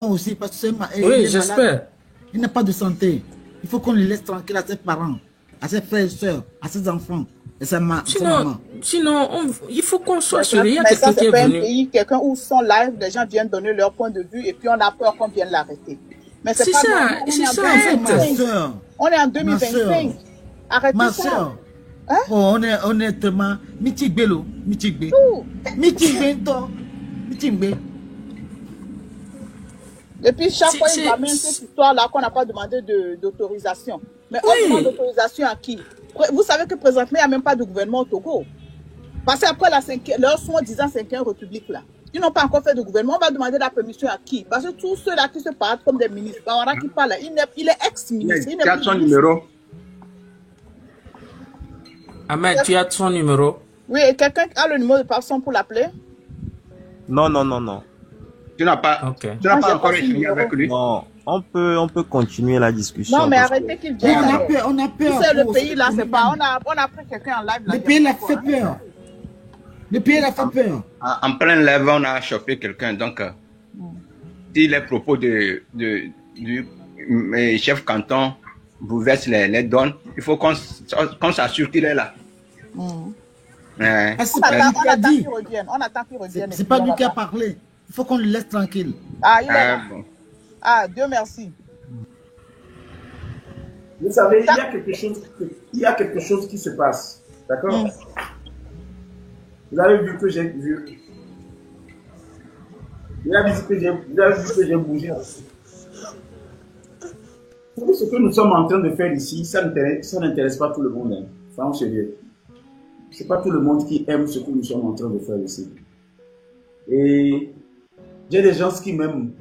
aussi, parce que il Oui, est malade. j'espère. Il n'a pas de santé. Il faut qu'on le laisse tranquille à ses parents, à ses frères et soeurs, à ses enfants et sa Sinon, maman. il faut qu'on soit sûr. Il y a Mais ça, quelqu'un qui c'est est pas un venu. pays, quelqu'un où son live, les gens viennent donner leur point de vue et puis on a peur qu'on vienne l'arrêter. Mais c'est C'est pas ça, normal, on est c'est en ça en fait. Ma 2025. soeur, On est en ma soeur, 2025. Arrêtez ma ça. soeur. Hein? Oh, on est honnêtement, Mitigbe, Mitigbe. Tout. Mitigbe, toi. Mitigbe. Et puis chaque fois, ils C'est- ramènent cette histoire-là qu'on n'a pas demandé d'autorisation. Mais on demande d'autorisation à qui? Vous savez que présentement, il n'y a même pas de gouvernement au Togo. Parce qu'après leur soi-disant 5e République, là, ils n'ont pas encore fait de gouvernement. On va demander la permission à qui? Parce que tous ceux-là qui se parlent comme des ministres, Bawara qui parle, il est ex-ministre. Tu as son numéro? Ahmed, tu as son numéro? Oui, et quelqu'un a le numéro de personne pour l'appeler? Non, non, non, non. Tu n'as pas, Ok. tu n'as Moi, pas j'ai encore pas son échangé numéro. avec lui? Non, on peut continuer la discussion. Non, mais parce que- arrêtez qu'il On vienne. a alors. peur, on a peur. Tu sais, le pour- pays là, pour c'est nous pas. même. On a pris quelqu'un en live là. Le pays l'a fait peur. Le pays l'a fait peur. En plein live, on a chopé quelqu'un. Donc, si les propos du chef canton vous versent les donnes, il faut qu'on s'assure qu'il est là. Ouais. Ah, c'est On pas lui attend qui a dit. qu'il revienne. On attend qu'il revienne. C'est pas lui qui a parlé. Il faut qu'on le laisse tranquille. Ah, il est Ah, là. bon. Ah, Dieu merci. Vous savez, il y a quelque chose qui se passe. D'accord? Vous avez vu que j'ai vu. Vous avez vu que j'ai bougé aussi. Vous savez, ce que nous sommes en train de faire ici, ça n'intéresse pas tout le monde. Hein. Soyons sérieux. C'est pas tout le monde qui aime ce que nous sommes en train de faire ici. Et j'ai des gens qui m'aiment.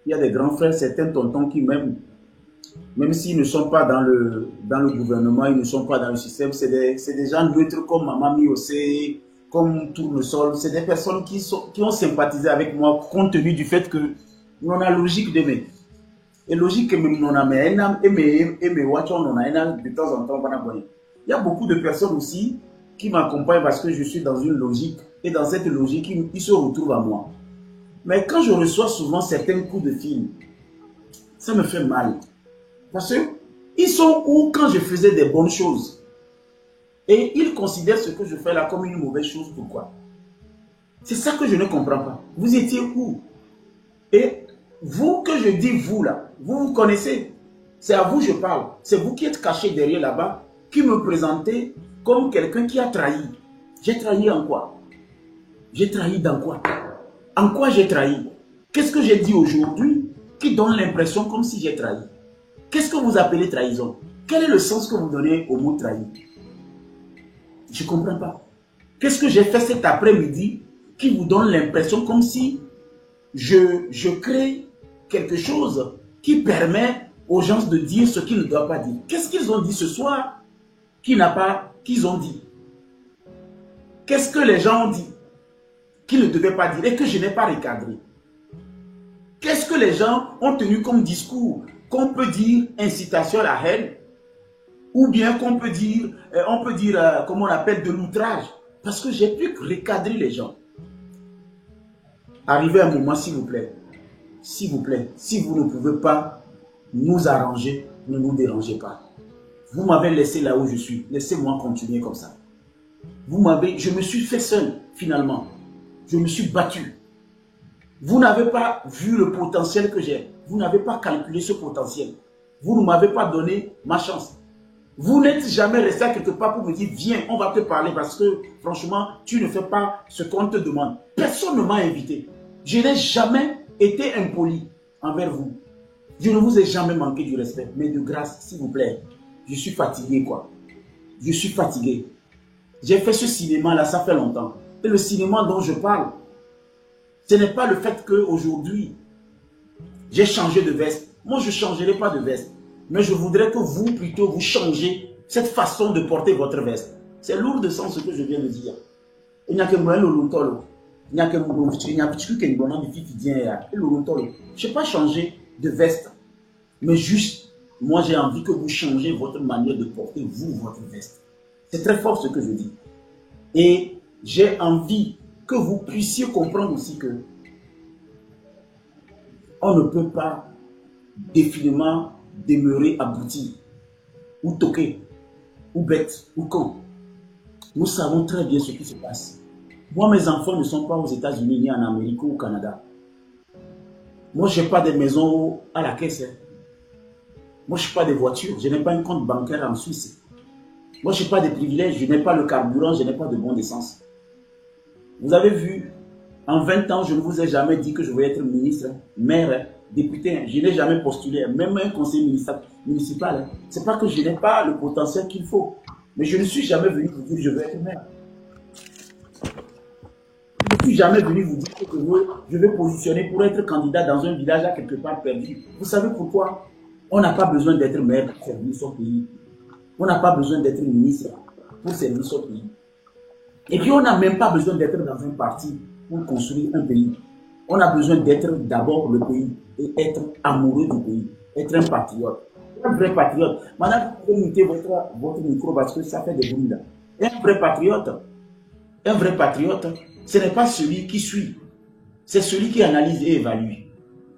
Il y a des grands frères, certains tontons qui m'aiment. Même s'ils ne sont pas dans le gouvernement, ils ne sont pas dans le système, c'est des gens neutres comme Maman Miosé, comme Tournesol. C'est des personnes qui ont sympathisé avec moi compte tenu du fait que nous avons la logique de mes. Et logique que nous avons de temps en temps. Il y a beaucoup de personnes aussi qui m'accompagnent parce que je suis dans une logique. Et dans cette logique, ils se retrouvent à moi. Mais quand je reçois souvent certains coups de fil, ça me fait mal. Parce qu'ils sont où quand je faisais des bonnes choses? Et ils considèrent ce que je fais là comme une mauvaise chose. Pourquoi? C'est ça que je ne comprends pas. Vous étiez où? Et vous que je dis vous là, vous connaissez. C'est à vous que je parle. C'est vous qui êtes caché derrière là-bas, qui me présentez comme quelqu'un qui a trahi. J'ai trahi en quoi? J'ai trahi dans quoi? En quoi j'ai trahi? Qu'est-ce que j'ai dit aujourd'hui qui donne l'impression comme si j'ai trahi? Qu'est-ce que vous appelez trahison? Quel est le sens que vous donnez au mot trahi? Je ne comprends pas. Qu'est-ce que j'ai fait cet après-midi qui vous donne l'impression comme si je crée quelque chose qui permet aux gens de dire ce qu'ils ne doivent pas dire? Qu'est-ce qu'ils ont dit ce soir qu'ils ont dit? Qu'est-ce que les gens ont dit qu'ils ne devaient pas dire et que je n'ai pas recadré? Qu'est-ce que les gens ont tenu comme discours qu'on peut dire incitation à la haine ou bien qu'on peut dire, comment on appelle, de l'outrage? Parce que j'ai pu recadrer les gens. Arrivez un moment, s'il vous plaît, si vous ne pouvez pas nous arranger, ne nous dérangez pas. Vous m'avez laissé là où je suis, laissez-moi continuer comme ça. Je me suis fait seul, finalement. Je me suis battu. Vous n'avez pas vu le potentiel que j'ai. Vous n'avez pas calculé ce potentiel. Vous ne m'avez pas donné ma chance. Vous n'êtes jamais resté à quelque part pour me dire, viens, on va te parler parce que, franchement, tu ne fais pas ce qu'on te demande. Personne ne m'a invité. Je n'ai jamais été impoli envers vous. Je ne vous ai jamais manqué du respect. Mais de grâce, s'il vous plaît, je suis fatigué, quoi. Je suis fatigué. J'ai fait ce cinéma-là, ça fait longtemps. Et le cinéma dont je parle, ce n'est pas le fait qu'aujourd'hui, j'ai changé de veste. Moi, je ne changerai pas de veste. Mais je voudrais que vous, plutôt, vous changez cette façon de porter votre veste. C'est lourd de sens ce que je viens de dire. Il n'y a que moi, le lontolo. Il n'y a que moi, il n'y a que je n'ai pas changé de veste. Mais juste, moi, j'ai envie que vous changez votre manière de porter, vous, votre veste. C'est très fort ce que je dis. Et j'ai envie que vous puissiez comprendre aussi que on ne peut pas définitivement demeurer abouti, ou toqué, ou bête, ou con. Nous savons très bien ce qui se passe. Moi, mes enfants ne sont pas aux États-Unis, ni en Amérique ou au Canada. Moi, je n'ai pas de maison à la caisse. Hein. Moi, je n'ai pas de voiture. Je n'ai pas un compte bancaire en Suisse. Moi, je n'ai pas de privilèges. Je n'ai pas le carburant. Je n'ai pas de bon d'essence. Vous avez vu, en 20 ans, je ne vous ai jamais dit que je voulais être ministre, maire, député. Je n'ai jamais postulé, même un conseiller municipal. Ce n'est pas que je n'ai pas le potentiel qu'il faut. Mais je ne suis jamais venu vous dire que je veux être maire. Je ne suis jamais venu vous dire que je vais positionner pour être candidat dans un village à quelque part perdu. Vous savez pourquoi? On n'a pas besoin d'être maire pour servir son pays. On n'a pas besoin d'être ministre pour servir son pays. Et puis on n'a même pas besoin d'être dans un parti pour construire un pays. On a besoin d'être d'abord le pays et être amoureux du pays, être un patriote. Un vrai patriote. Maintenant, vous pouvez monter votre micro parce que ça fait des bruits là. Un vrai patriote, ce n'est pas celui qui suit, c'est celui qui analyse et évalue.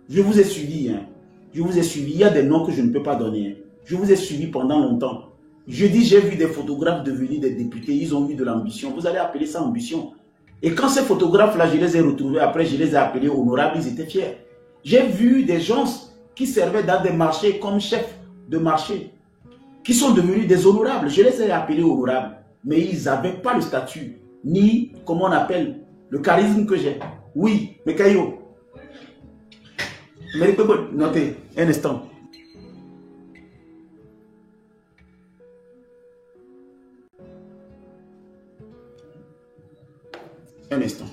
Je vous ai suivi, hein. Je vous ai suivi. Il y a des noms que je ne peux pas donner. Hein. Je vous ai suivi pendant longtemps. Je dis, j'ai vu des photographes devenir des députés, ils ont eu de l'ambition. Vous allez appeler ça ambition. Et quand ces photographes-là, je les ai retrouvés, après je les ai appelés honorables, ils étaient fiers. J'ai vu des gens qui servaient dans des marchés comme chefs de marché, qui sont devenus des honorables. Je les ai appelés honorables, mais ils n'avaient pas le statut, ni, comment on appelle, le charisme que j'ai. Oui, mais Kayo. Mais notez, un instant. Un instant.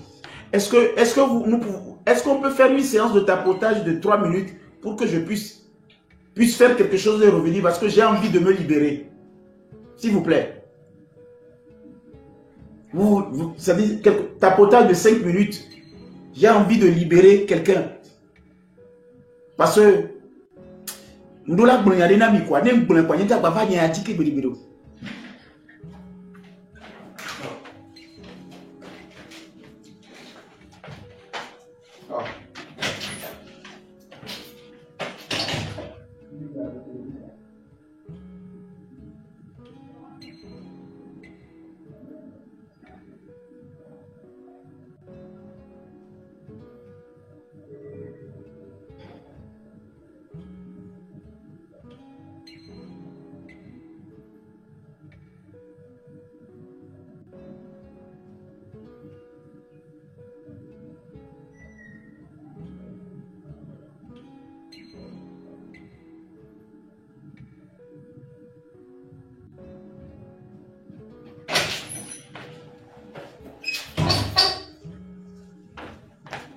Est-ce qu'on peut faire une séance de tapotage de 3 minutes pour que je puisse faire quelque chose de revenir parce que j'ai envie de me libérer. S'il vous plaît. Ça dit tapotage de 5 minutes. J'ai envie de libérer quelqu'un. Parce que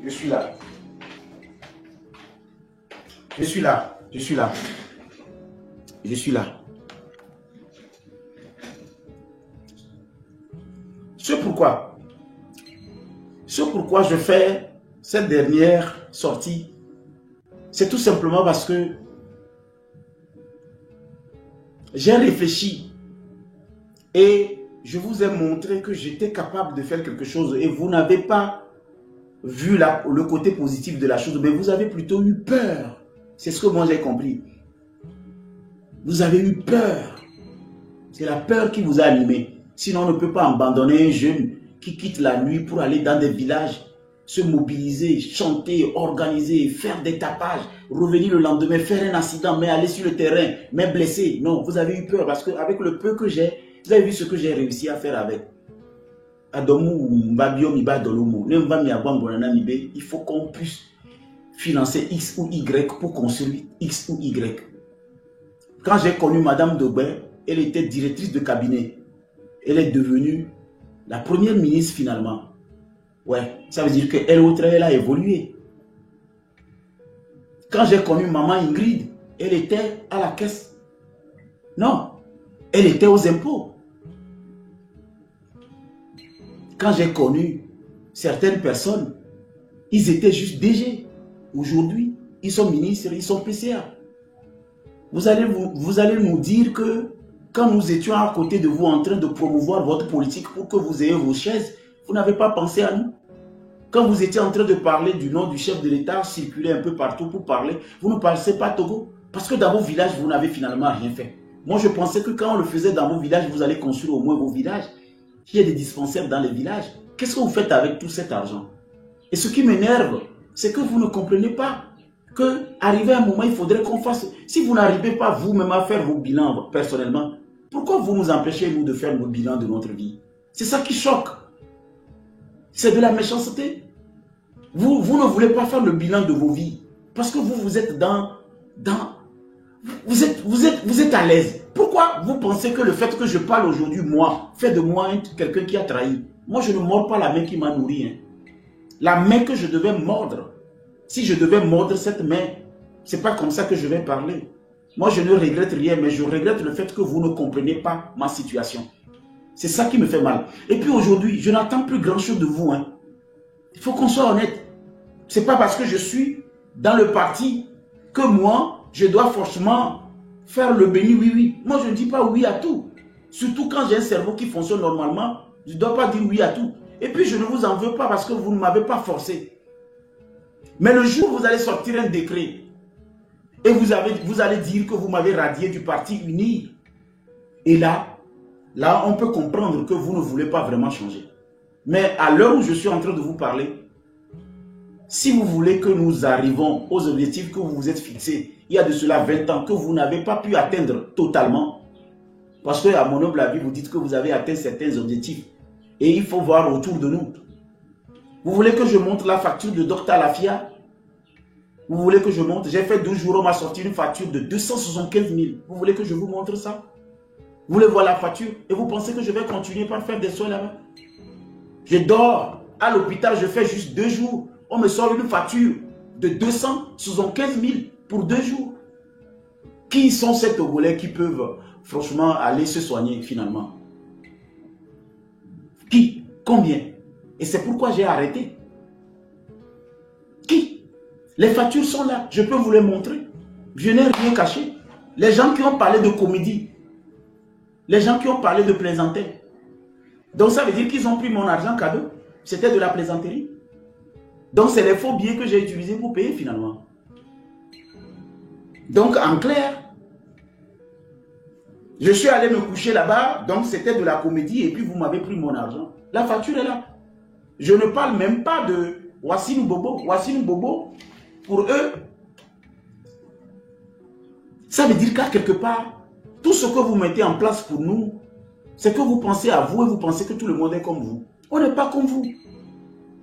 je suis là. Je suis là. Je suis là. Je suis là. C'est pourquoi je fais cette dernière sortie. C'est tout simplement parce que j'ai réfléchi et je vous ai montré que j'étais capable de faire quelque chose et vous n'avez pas vu le côté positif de la chose, mais vous avez plutôt eu peur. C'est ce que moi j'ai compris. Vous avez eu peur. C'est la peur qui vous a animé. Sinon, on ne peut pas abandonner un jeune qui quitte la nuit pour aller dans des villages, se mobiliser, chanter, organiser, faire des tapages, revenir le lendemain, faire un accident, mais aller sur le terrain, mais blessé. Non, vous avez eu peur parce qu'avec le peu que j'ai, vous avez vu ce que j'ai réussi à faire avec. Il faut qu'on puisse financer X ou Y pour construire X ou Y. Quand j'ai connu Madame Dogbe, elle était directrice de cabinet. Elle est devenue la première ministre finalement. Ouais, ça veut dire qu'elle autre, elle a évolué. Quand j'ai connu Maman Ingrid, elle était à la caisse. Non, elle était aux impôts. Quand j'ai connu certaines personnes, ils étaient juste DG. Aujourd'hui, ils sont ministres, ils sont PCA. Vous allez nous dire que quand nous étions à côté de vous en train de promouvoir votre politique pour que vous ayez vos chaises, vous n'avez pas pensé à nous. Quand vous étiez en train de parler du nom du chef de l'État, circuler un peu partout pour parler, vous ne parlez pas Togo. Parce que dans vos villages, vous n'avez finalement rien fait. Moi, je pensais que quand on le faisait dans vos villages, vous allez construire au moins vos villages. Il y a des dispensaires dans les villages. Qu'est-ce que vous faites avec tout cet argent? Et ce qui m'énerve, c'est que vous ne comprenez pas qu'arrivé à un moment, il faudrait qu'on fasse... Si vous n'arrivez pas vous-même à faire vos bilans personnellement, pourquoi vous nous empêchez, nous, de faire nos bilans de notre vie? C'est ça qui choque. C'est de la méchanceté. Vous ne voulez pas faire le bilan de vos vies. Parce que vous êtes vous êtes à l'aise. Pourquoi vous pensez que le fait que je parle aujourd'hui, moi, fait de moi quelqu'un qui a trahi? Moi, je ne mords pas la main qui m'a nourri. Hein. La main que je devais mordre. Si je devais mordre cette main, c'est pas comme ça que je vais parler. Moi, je ne regrette rien, mais je regrette le fait que vous ne comprenez pas ma situation. C'est ça qui me fait mal. Et puis aujourd'hui, je n'attends plus grand-chose de vous. Hein. Il faut qu'on soit honnête. C'est pas parce que je suis dans le parti que moi, je dois forcément faire le béni oui. Moi, je ne dis pas oui à tout. Surtout quand j'ai un cerveau qui fonctionne normalement, je ne dois pas dire oui à tout. Et puis, je ne vous en veux pas parce que vous ne m'avez pas forcé. Mais le jour où vous allez sortir un décret et vous allez dire que vous m'avez radié du parti uni, et là, on peut comprendre que vous ne voulez pas vraiment changer. Mais à l'heure où je suis en train de vous parler, si vous voulez que nous arrivons aux objectifs que vous vous êtes fixés, il y a de cela 20 ans, que vous n'avez pas pu atteindre totalement, parce que à mon humble avis, vous dites que vous avez atteint certains objectifs, et il faut voir autour de nous. Vous voulez que je montre la facture de Dr Lafia? Vous voulez que je montre? J'ai fait 12 jours, on m'a sorti une facture de 275 000. Vous voulez que je vous montre ça? Vous voulez voir la facture? Et vous pensez que je vais continuer par faire des soins là-bas? Je dors à l'hôpital, je fais juste 2 jours. On me sort une facture de 275 000 pour 2 jours. Qui sont ces Togolais qui peuvent franchement aller se soigner finalement? Qui? Combien? Et c'est pourquoi j'ai arrêté. Qui? Les factures sont là. Je peux vous les montrer. Je n'ai rien caché. Les gens qui ont parlé de comédie, les gens qui ont parlé de plaisanterie. Donc ça veut dire qu'ils ont pris mon argent cadeau. C'était de la plaisanterie. Donc c'est les faux billets que j'ai utilisés pour payer finalement. Donc en clair, je suis allé me coucher là-bas, donc c'était de la comédie et puis vous m'avez pris mon argent. La facture est là. Je ne parle même pas de Wassine Bobo. Wassine Bobo, pour eux, ça veut dire qu'à quelque part, tout ce que vous mettez en place pour nous, c'est que vous pensez à vous et vous pensez que tout le monde est comme vous. On n'est pas comme vous.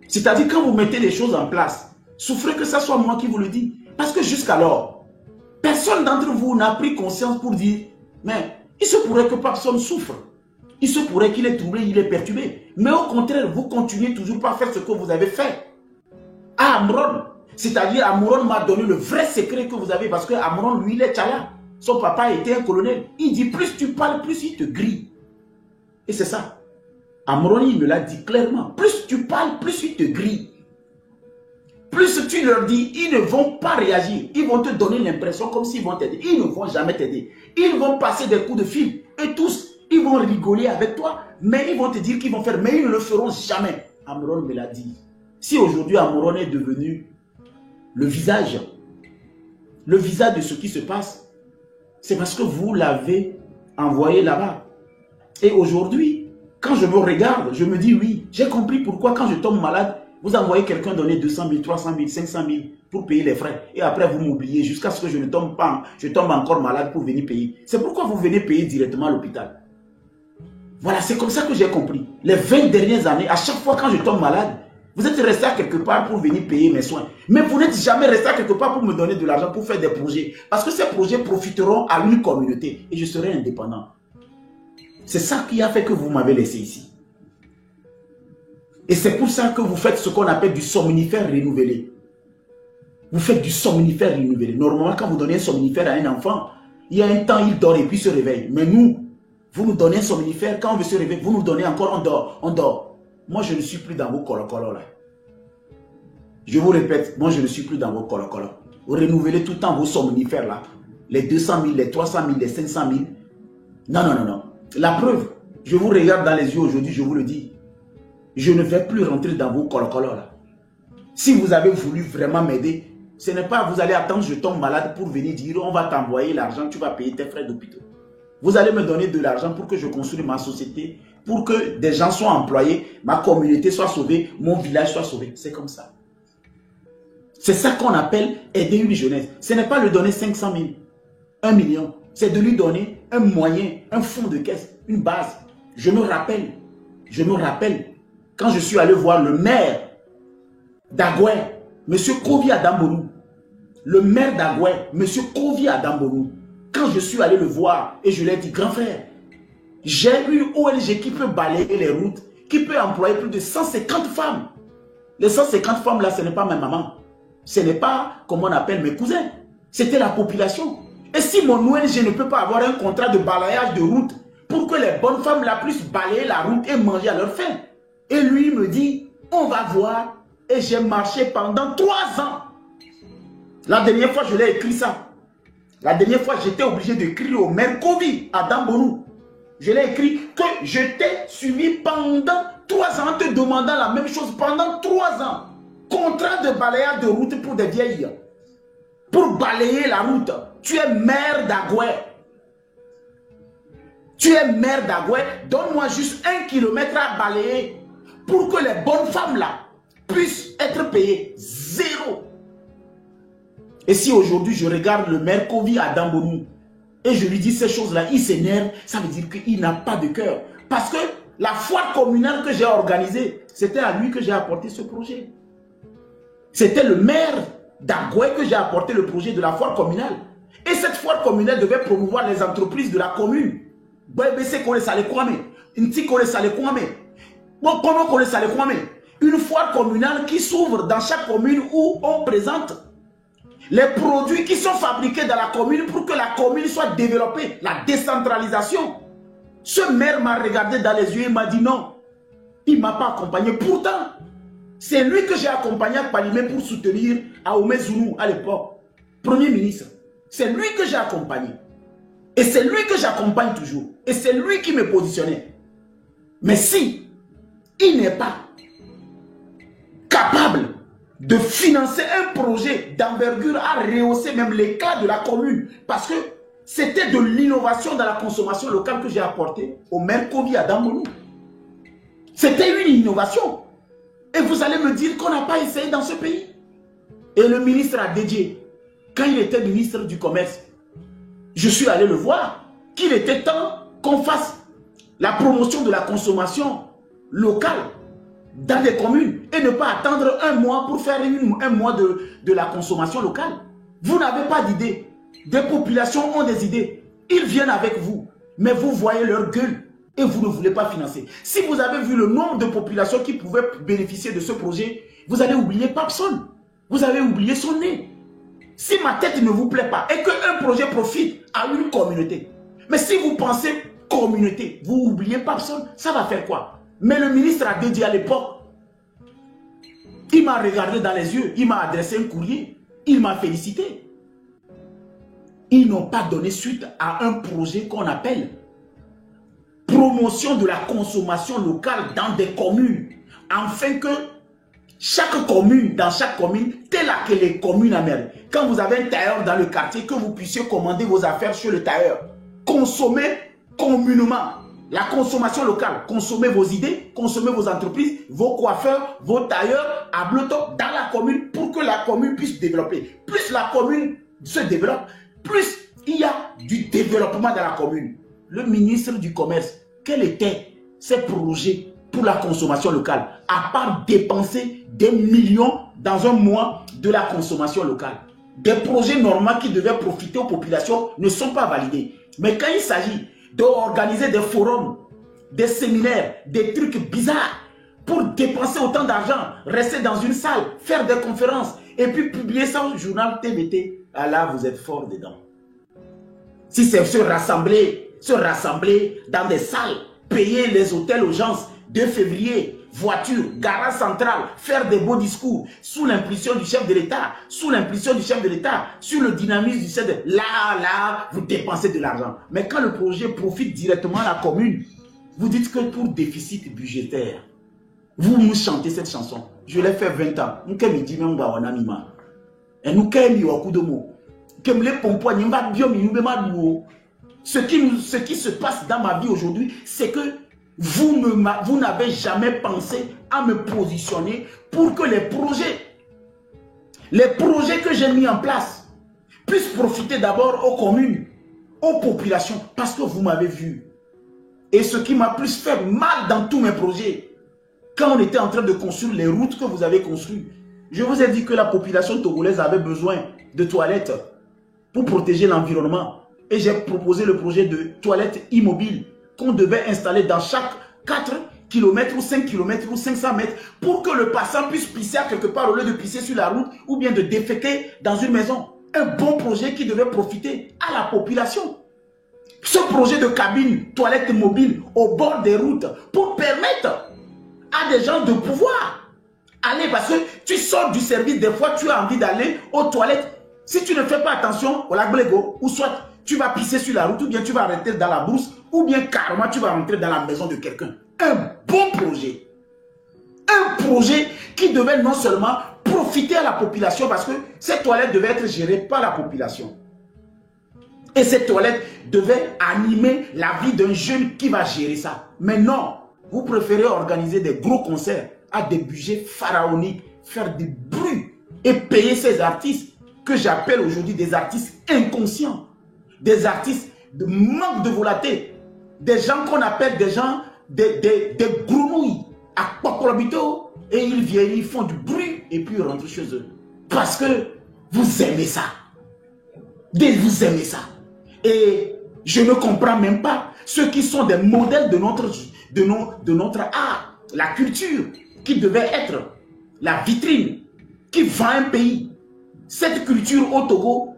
C'est-à-dire quand vous mettez des choses en place, souffrez que ce soit moi qui vous le dis. Parce que jusqu'alors, personne d'entre vous n'a pris conscience pour dire, mais il se pourrait que personne souffre. Il se pourrait qu'il est troublé, il est perturbé. Mais au contraire, vous continuez toujours pas à faire ce que vous avez fait. À Amron, c'est-à-dire Amron m'a donné le vrai secret que vous avez parce que Amron, lui, il est Tchala. Son papa était un colonel. Il dit, plus tu parles, plus il te grille. Et c'est ça. Amron, il me l'a dit clairement. Plus tu parles, plus ils te grillent. Plus tu leur dis, ils ne vont pas réagir. Ils vont te donner l'impression comme s'ils vont t'aider. Ils ne vont jamais t'aider. Ils vont passer des coups de fil. Et tous, ils vont rigoler avec toi. Mais ils vont te dire qu'ils vont faire. Mais ils ne le feront jamais. Amron me l'a dit. Si aujourd'hui Amron est devenu le visage de ce qui se passe, c'est parce que vous l'avez envoyé là-bas. Et aujourd'hui, quand je me regarde, je me dis oui, j'ai compris pourquoi quand je tombe malade, vous envoyez quelqu'un donner 200 000, 300 000, 500 000 pour payer les frais. Et après, vous m'oubliez jusqu'à ce que je ne tombe pas, je tombe encore malade pour venir payer. C'est pourquoi vous venez payer directement à l'hôpital. Voilà, c'est comme ça que j'ai compris. Les 20 dernières années, à chaque fois quand je tombe malade, vous êtes resté à quelque part pour venir payer mes soins. Mais vous n'êtes jamais resté à quelque part pour me donner de l'argent pour faire des projets. Parce que ces projets profiteront à une communauté. Et je serai indépendant. C'est ça qui a fait que vous m'avez laissé ici. Et c'est pour ça que vous faites ce qu'on appelle du somnifère renouvelé. Vous faites du somnifère renouvelé. Normalement, quand vous donnez un somnifère à un enfant, il y a un temps, il dort et puis se réveille. Mais nous, vous nous donnez un somnifère, quand on veut se réveiller, vous nous donnez encore, on dort. Moi, je ne suis plus dans vos colo-colo là. Je vous répète, moi, je ne suis plus dans vos colo-colo. Vous renouvelez tout le temps vos somnifères là. Les 200 000, les 300 000, les 500 000. Non, non, non, non. La preuve, je vous regarde dans les yeux aujourd'hui, je vous le dis. Je ne vais plus rentrer dans vos colo-colo là. Si vous avez voulu vraiment m'aider, ce n'est pas vous allez attendre je tombe malade pour venir dire on va t'envoyer l'argent, tu vas payer tes frais d'hôpital. Vous allez me donner de l'argent pour que je construise ma société, pour que des gens soient employés, ma communauté soit sauvée, mon village soit sauvé. C'est comme ça. C'est ça qu'on appelle aider une jeunesse. Ce n'est pas lui donner 500 000, 1 million. C'est de lui donner un moyen, un fonds de caisse, une base. Je me rappelle, quand je suis allé voir le maire d'Agoué, M. Kovi Adambonou, le maire d'Agoué, M. Kovi Adambonou, quand je suis allé le voir et je lui ai dit, grand frère, j'ai une ONG qui peut balayer les routes, qui peut employer plus de 150 femmes. Les 150 femmes là, ce n'est pas ma maman. Ce n'est pas, comme on appelle mes cousins. C'était la population. Et si mon ONG ne peut pas avoir un contrat de balayage de route pour que les bonnes femmes là puissent balayer la route et manger à leur faim. Et lui me dit, on va voir. Et j'ai marché pendant 3 ans. La dernière fois, je l'ai écrit ça. La dernière fois, j'étais obligé d'écrire au maire Kovi à Dambonou. Je l'ai écrit que je t'ai suivi pendant 3 ans en te demandant la même chose pendant 3 ans. Contrat de balayage de route pour des vieilles. Pour balayer la route. Tu es maire d'Agoué. Tu es maire d'Agoué. Donne-moi juste 1 kilomètre à balayer pour que les bonnes femmes là puissent être payées. 0. Et si aujourd'hui je regarde le maire Kovi à Dambonou et je lui dis ces choses-là, il s'énerve, ça veut dire qu'il n'a pas de cœur. Parce que la foire communale que j'ai organisée, c'était à lui que j'ai apporté ce projet. C'était le maire d'Agoué que j'ai apporté le projet de la foire communale. Et cette foire communale devait promouvoir les entreprises de la commune. Une foire communale qui s'ouvre dans chaque commune où on présente les produits qui sont fabriqués dans la commune pour que la commune soit développée, la décentralisation. Ce maire m'a regardé dans les yeux et m'a dit non. Il ne m'a pas accompagné. Pourtant, c'est lui que j'ai accompagné à Palimé pour soutenir Aoumé Zounou à l'époque, Premier ministre. C'est lui que j'ai accompagné. Et c'est lui que j'accompagne toujours. Et c'est lui qui me positionnait. Mais si il n'est pas capable de financer un projet d'envergure à rehausser même l'éclat de la commune, parce que c'était de l'innovation dans la consommation locale que j'ai apporté au maire Kovi à Dambonou. C'était une innovation. Et vous allez me dire qu'on n'a pas essayé dans ce pays. Et le ministre a dédié, quand il était ministre du Commerce, je suis allé le voir, qu'il était temps qu'on fasse la promotion de la consommation locale dans les communes et ne pas attendre 1 mois pour faire un mois de la consommation locale. Vous n'avez pas d'idée. Des populations ont des idées. Ils viennent avec vous, mais vous voyez leur gueule et vous ne voulez pas financer. Si vous avez vu le nombre de populations qui pouvaient bénéficier de ce projet, vous allez oublier Papson. Vous avez oublié son nez. Si ma tête ne vous plaît pas et qu'un projet profite à une communauté, mais si vous pensez communauté, vous oubliez Papson, ça va faire quoi? Mais le ministre a dédié à l'époque. Il m'a regardé dans les yeux, il m'a adressé un courrier, il m'a félicité. Ils n'ont pas donné suite à un projet qu'on appelle promotion de la consommation locale dans des communes, afin que chaque commune, dans chaque commune, telle que les communes américaines, quand vous avez un tailleur dans le quartier, que vous puissiez commander vos affaires chez le tailleur, consommer communément. La consommation locale, consommez vos idées, consommez vos entreprises, vos coiffeurs, vos tailleurs à Bloto dans la commune pour que la commune puisse développer. Plus la commune se développe, plus il y a du développement dans la commune. Le ministre du Commerce, quels étaient ses projets pour la consommation locale, à part dépenser des millions dans un mois de la consommation locale? Des projets normaux qui devaient profiter aux populations ne sont pas validés. Mais quand il s'agit d'organiser des forums, des séminaires, des trucs bizarres pour dépenser autant d'argent, rester dans une salle, faire des conférences et puis publier ça au journal TVT, ah là vous êtes fort dedans. Si c'est se rassembler dans des salles, payer les hôtels aux gens, 2 février, voiture, garage centrale, faire des beaux discours sous l'impulsion du chef de l'État, sur le dynamisme du chef de l'État, là, vous dépensez de l'argent. Mais quand le projet profite directement à la commune, vous dites que pour déficit budgétaire, vous nous chantez cette chanson. je l'ai fait 20 ans. Nous me dit même pas on a mis mal. Et nous qu'aime au coup de mot. Que me les pompois n'y va bien nous me ce qui se passe dans ma vie aujourd'hui, c'est que vous n'avez jamais pensé à me positionner pour que les projets que j'ai mis en place puissent profiter d'abord aux communes, aux populations, parce que vous m'avez vu. Et ce qui m'a plus fait mal dans tous mes projets, quand on était en train de construire les routes que vous avez construites, je vous ai dit que la population togolaise avait besoin de toilettes pour protéger l'environnement. Et j'ai proposé le projet de toilettes immobiles qu'on devait installer dans chaque 4 km ou 5 km ou 500 mètres pour que le passant puisse pisser à quelque part au lieu de pisser sur la route ou bien de déféquer dans une maison. Un bon projet qui devait profiter à la population. Ce projet de cabine, toilettes mobiles au bord des routes pour permettre à des gens de pouvoir aller, parce que tu sors du service, des fois tu as envie d'aller aux toilettes. Si tu ne fais pas attention, au lac Blégo, ou soit tu vas pisser sur la route, ou bien tu vas rentrer dans la brousse, ou bien carrément tu vas rentrer dans la maison de quelqu'un. Un bon projet. Un projet qui devait non seulement profiter à la population, parce que cette toilette devait être gérée par la population. Et cette toilette devait animer la vie d'un jeune qui va gérer ça. Mais non, vous préférez organiser des gros concerts à des budgets pharaoniques, faire du bruit et payer ces artistes que j'appelle aujourd'hui des artistes inconscients, des artistes de manque de volonté, des gens qu'on appelle des gens, des grenouilles à Pokolobito, et ils viennent, ils font du bruit et puis ils rentrent chez eux. Parce que vous aimez ça. Vous aimez ça. Et je ne comprends même pas ceux qui sont des modèles de notre art, la culture, qui devait être la vitrine, qui vend un pays. Cette culture au Togo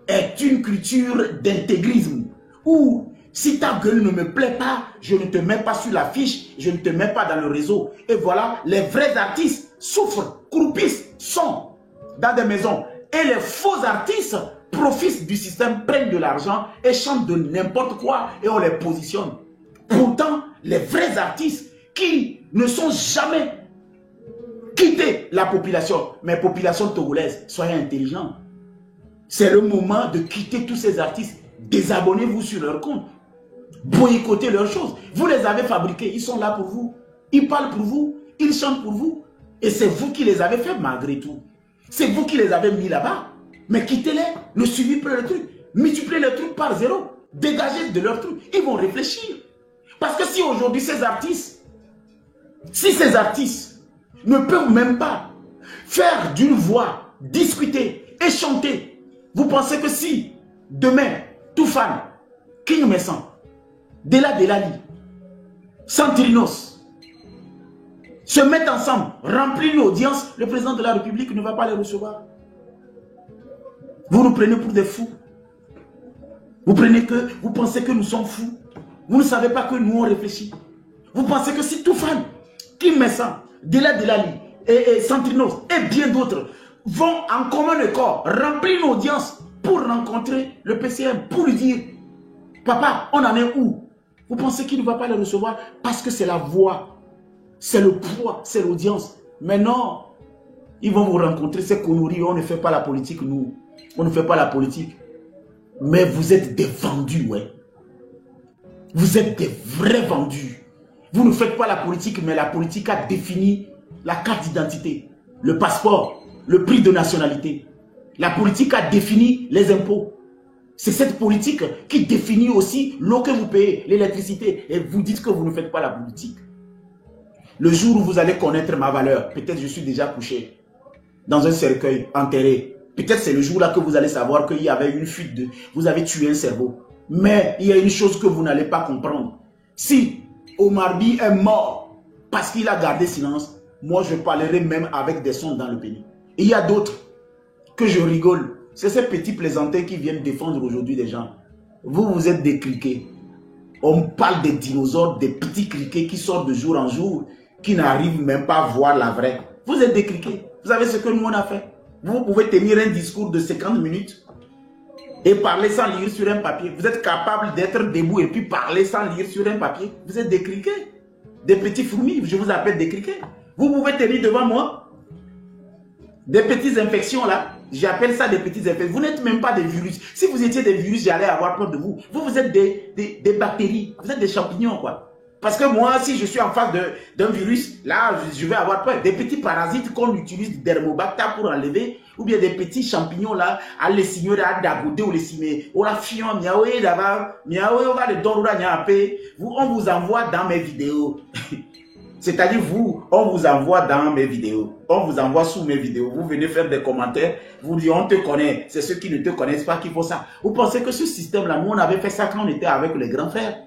est une culture d'intégrisme, où si ta gueule ne me plaît pas, je ne te mets pas sur l'affiche, je ne te mets pas dans le réseau. Et voilà, les vrais artistes souffrent, croupissent, sont dans des maisons. Et les faux artistes profitent du système, prennent de l'argent et chantent de n'importe quoi et on les positionne. Pourtant, les vrais artistes qui ne sont jamais quittés la population, mais population togolaise, soyez intelligents. C'est le moment de quitter tous ces artistes. Désabonnez-vous sur leur compte. Boycottez leurs choses. Vous les avez fabriqués, ils sont là pour vous. Ils parlent pour vous, ils chantent pour vous. Et c'est vous qui les avez fait malgré tout. C'est vous qui les avez mis là-bas. Mais quittez-les, ne suivez plus le truc. Multipliez le truc par 0. Dégagez de leur truc. Ils vont réfléchir. Parce que si aujourd'hui ces artistes ne peuvent même pas faire d'une voix, discuter et chanter, vous pensez que si demain, Toufan, King Messan, Dela Delali, Santrinos se mettent ensemble, remplissent l'audience, le président de la République ne va pas les recevoir. Vous nous prenez pour des fous. Vous pensez que nous sommes fous. Vous ne savez pas que nous on réfléchit. Vous pensez que si Toufan, Kim Messan, Dela Delali et Santrinos et bien d'autres vont en commun accord remplir une audience pour rencontrer le PCM, pour lui dire papa, on en est où? Vous pensez qu'il ne va pas les recevoir parce que c'est la voix, c'est le poids, c'est l'audience. Mais non, ils vont vous rencontrer, ces conneries, on ne fait pas la politique, nous. On ne fait pas la politique. Mais vous êtes des vendus, ouais. Vous êtes des vrais vendus. Vous ne faites pas la politique, mais la politique a défini la carte d'identité, le passeport, le prix de nationalité. La politique a défini les impôts. C'est cette politique qui définit aussi l'eau que vous payez, l'électricité. Et vous dites que vous ne faites pas la politique. Le jour où vous allez connaître ma valeur, peut-être je suis déjà couché dans un cercueil, enterré. Peut-être c'est le jour-là que vous allez savoir qu'il y avait une fuite de... Vous avez tué un cerveau. Mais il y a une chose que vous n'allez pas comprendre. Si Omar Bi est mort parce qu'il a gardé silence, moi je parlerai même avec des sons dans le pays. Et il y a d'autres que je rigole. C'est ces petits plaisantins qui viennent défendre aujourd'hui des gens. Vous êtes des criquets. On parle des dinosaures, des petits criquets qui sortent de jour en jour, qui n'arrivent même pas à voir la vraie. Vous êtes des criquets. Vous savez ce que nous on a fait? Vous pouvez tenir un discours de 50 minutes et parler sans lire sur un papier. Vous êtes capable d'être debout et puis parler sans lire sur un papier. Vous êtes des criquets. Des petits fourmis, je vous appelle des criquets. Vous pouvez tenir devant moi Des petites infections là, j'appelle ça des petites infections. Vous n'êtes même pas des virus. Si vous étiez des virus, j'allais avoir peur de vous. Vous êtes des bactéries, vous êtes des champignons quoi. Parce que moi, si je suis en face d'un virus, là, je vais avoir peur. Des petits parasites qu'on utilise, du dermobacter pour enlever, ou bien des petits champignons là, à les signer, à dagoudé ou les signer, ou la fion, miaoué, d'abord, miaoué, on va le donner, on vous envoie dans mes vidéos. C'est-à-dire vous, on vous envoie dans mes vidéos, on vous envoie sous mes vidéos, vous venez faire des commentaires, vous dites on te connaît, c'est ceux qui ne te connaissent pas qui font ça. Vous pensez que ce système-là, nous on avait fait ça quand on était avec les grands frères.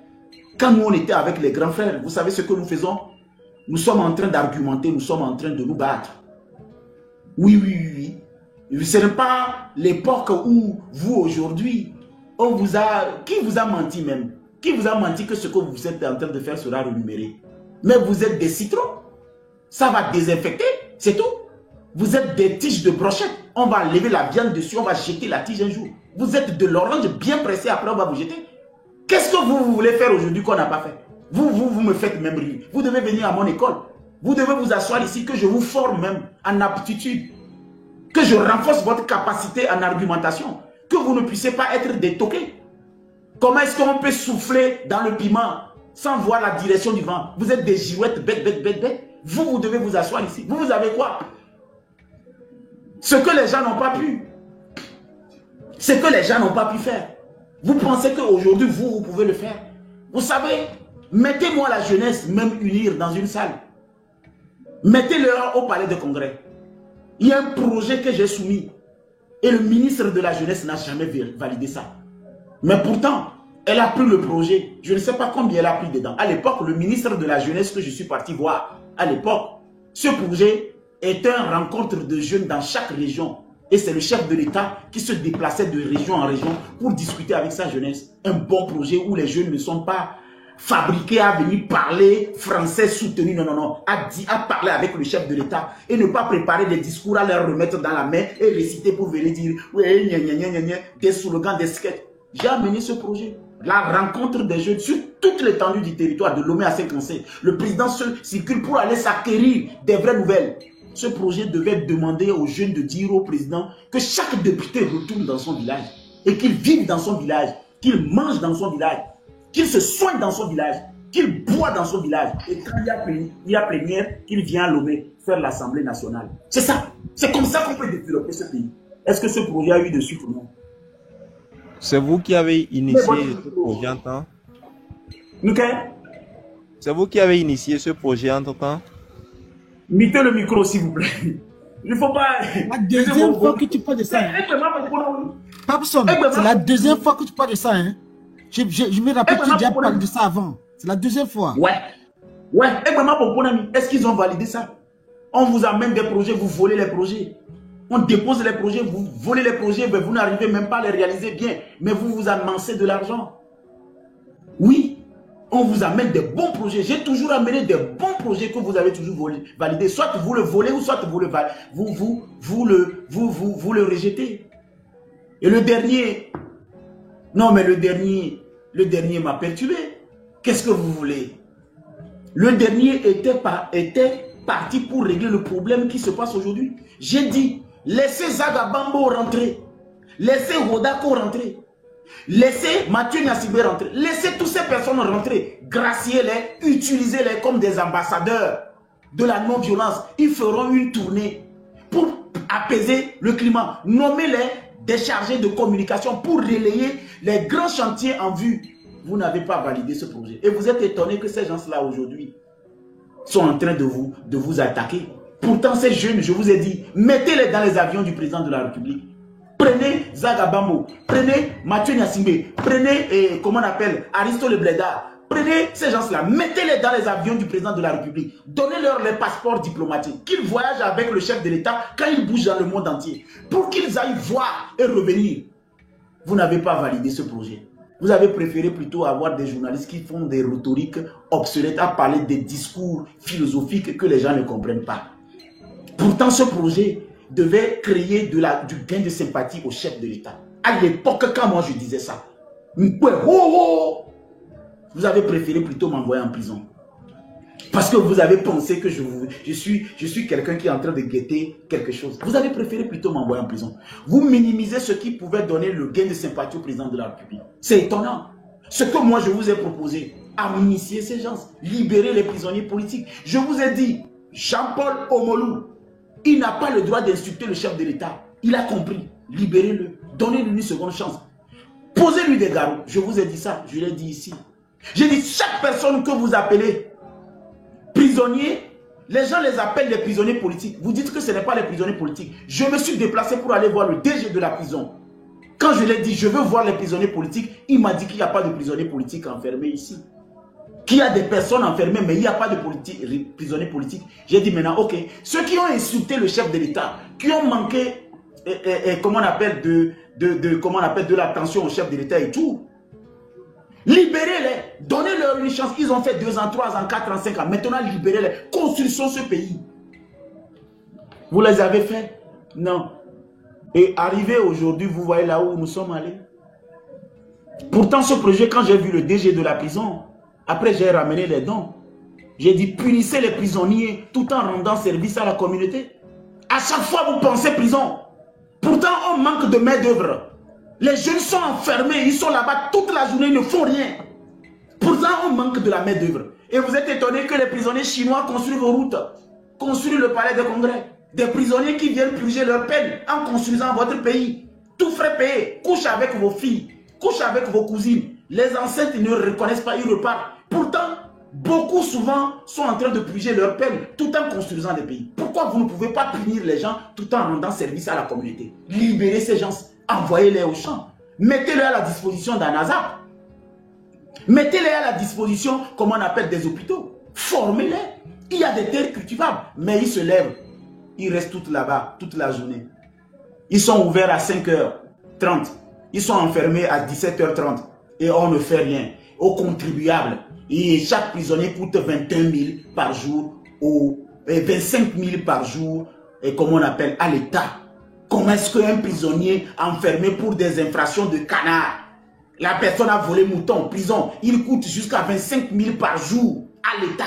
Quand nous on était avec les grands frères, vous savez ce que nous faisons? Nous sommes en train d'argumenter, nous sommes en train de nous battre. Oui, oui, oui, oui. Ce n'est pas l'époque où vous aujourd'hui, qui vous a menti même? Qui vous a menti que ce que vous êtes en train de faire sera rémunéré? Mais vous êtes des citrons, ça va désinfecter, c'est tout. Vous êtes des tiges de brochette, on va enlever la viande dessus, on va jeter la tige un jour. Vous êtes de l'orange bien pressé, après on va vous jeter. Qu'est-ce que vous voulez faire aujourd'hui qu'on n'a pas fait? Vous me faites même rire. Vous devez venir à mon école. Vous devez vous asseoir ici, que je vous forme même en aptitude. Que je renforce votre capacité en argumentation. Que vous ne puissiez pas être détoqués. Comment est-ce qu'on peut souffler dans le piment sans voir la direction du vent? Vous êtes des girouettes bêtes, bêtes, bêtes, bêtes. Vous devez vous asseoir ici. Vous avez quoi? Ce que les gens n'ont pas pu. Ce que les gens n'ont pas pu faire. Vous pensez qu'aujourd'hui, vous pouvez le faire? Vous savez, mettez-moi la jeunesse même unir dans une salle. Mettez-le au palais de congrès. Il y a un projet que j'ai soumis. Et le ministre de la jeunesse n'a jamais validé ça. Mais pourtant, elle a pris le projet. Je ne sais pas combien elle a pris dedans. À l'époque, le ministre de la jeunesse que je suis parti voir, à l'époque, ce projet est une rencontre de jeunes dans chaque région. Et c'est le chef de l'État qui se déplaçait de région en région pour discuter avec sa jeunesse. Un bon projet où les jeunes ne sont pas fabriqués à venir parler français soutenu. Non, non, non. À parler avec le chef de l'État et ne pas préparer des discours à leur remettre dans la main et réciter pour venir dire oui, gna, gna, gna, gna, des slogans, des sketchs. J'ai amené ce projet. La rencontre des jeunes sur toute l'étendue du territoire de Lomé à Saint-Cancé. Le président se circule pour aller s'acquérir des vraies nouvelles. Ce projet devait demander aux jeunes de dire au président que chaque député retourne dans son village et qu'il vive dans son village, qu'il mange dans son village, qu'il se soigne dans son village, qu'il boit dans son village. Et quand il y a plénière, qu'il vient à Lomé faire l'Assemblée nationale. C'est ça. C'est comme ça qu'on peut développer ce pays. Est-ce que ce projet a eu de suite ou non? C'est vous qui avez initié ce projet en temps? C'est vous qui avez initié ce projet en temps? Mettez le micro, s'il vous plaît. Il ne faut pas... La deuxième fois que tu parles de ça. Papson, c'est la deuxième fois que tu parles de ça. Hein. Je me rappelle que tu as déjà parlé de ça avant. C'est la deuxième fois. Ouais. Ouais. Est-ce qu'ils ont validé ça? On vous amène des projets, vous volez les projets. On dépose les projets, vous volez les projets, mais vous n'arrivez même pas à les réaliser bien. Mais vous vous amassez de l'argent. Oui. On vous amène des bons projets. J'ai toujours amené des bons projets que vous avez toujours validés. Soit vous le volez ou soit vous le rejetez. Et le dernier, non mais le dernier m'a perturbé. Qu'est-ce que vous voulez? Le dernier était parti pour régler le problème qui se passe aujourd'hui. J'ai dit, laissez Zagabambo rentrer. Laissez Rodako rentrer. Laissez Mathieu Nassibé rentrer. Laissez toutes ces personnes rentrer. Graciez-les, utilisez-les comme des ambassadeurs de la non-violence. Ils feront une tournée pour apaiser le climat. Nommez-les des chargés de communication pour relayer les grands chantiers en vue. Vous n'avez pas validé ce projet. Et vous êtes étonné que ces gens-là aujourd'hui sont en train de vous attaquer. Pourtant, ces jeunes, je vous ai dit, mettez-les dans les avions du président de la République. Prenez Zagabambo, prenez Mathieu Niassimbe, prenez, comment on appelle, Aristo Le Blédard. Prenez ces gens-là, mettez-les dans les avions du président de la République. Donnez-leur les passeports diplomatiques. Qu'ils voyagent avec le chef de l'État quand ils bougent dans le monde entier. Pour qu'ils aillent voir et revenir. Vous n'avez pas validé ce projet. Vous avez préféré plutôt avoir des journalistes qui font des rhétoriques obsolètes à parler des discours philosophiques que les gens ne comprennent pas. Pourtant, ce projet devait créer du gain de sympathie au chef de l'État. À l'époque, quand moi je disais ça, vous avez préféré plutôt m'envoyer en prison. Parce que vous avez pensé que je suis quelqu'un qui est en train de guetter quelque chose. Vous avez préféré plutôt m'envoyer en prison. Vous minimisez ce qui pouvait donner le gain de sympathie au président de la République. C'est étonnant. Ce que moi je vous ai proposé, amnistier ces gens, libérer les prisonniers politiques. Je vous ai dit, Jean-Paul Omolou, il n'a pas le droit d'insulter le chef de l'État. Il a compris. Libérez-le. Donnez-lui une seconde chance. Posez-lui des garrots. Je vous ai dit ça. Je l'ai dit ici. J'ai dit, chaque personne que vous appelez prisonniers, les gens les appellent les prisonniers politiques. Vous dites que ce n'est pas les prisonniers politiques. Je me suis déplacé pour aller voir le DG de la prison. Quand je l'ai dit, je veux voir les prisonniers politiques, il m'a dit qu'il n'y a pas de prisonniers politiques enfermés ici. Qu'il y a des personnes enfermées, mais il n'y a pas de prisonniers politiques. J'ai dit maintenant, ok, ceux qui ont insulté le chef de l'État, qui ont manqué, comment on appelle, de l'attention au chef de l'État et tout, libérez-les, donnez-leur une chance. Ils ont fait 2 ans, 3 ans, 4 ans, 5 ans. Maintenant, libérez-les. Construisons ce pays. Vous les avez fait? Non. Et arrivé aujourd'hui, vous voyez là où nous sommes allés. Pourtant, ce projet, quand j'ai vu le DG de la prison, après j'ai ramené les dons. J'ai dit, punissez les prisonniers tout en rendant service à la communauté. À chaque fois, vous pensez prison. Pourtant, on manque de main-d'œuvre. Les jeunes sont enfermés, ils sont là-bas toute la journée, ils ne font rien. Pourtant, on manque de la main-d'œuvre. Et vous êtes étonnés que les prisonniers chinois construisent vos routes, construisent le palais de congrès. Des prisonniers qui viennent purger leur peine en construisant votre pays. Tout frais payé, couchent avec vos filles, couchent avec vos cousines. Les enceintes ne reconnaissent pas, ils repartent. Pourtant, beaucoup souvent sont en train de purger leur peine tout en construisant des pays. Pourquoi vous ne pouvez pas punir les gens tout en rendant service à la communauté? Libérez ces gens. Envoyez-les au champ. Mettez-les à la disposition d'un ASAP. Mettez-les à la disposition, comment on appelle, des hôpitaux. Formez-les. Il y a des terres cultivables. Mais ils se lèvent. Ils restent tous là-bas, toute la journée. Ils sont ouverts à 5h30. Ils sont enfermés à 17h30. Et on ne fait rien. Aux contribuables. Et chaque prisonnier coûte 21 000 par jour. Ou 25 000 par jour. Et comment on appelle, à l'État. Comment est-ce qu'un prisonnier enfermé pour des infractions de canard, la personne a volé mouton en prison, il coûte jusqu'à 25 000 par jour à l'État.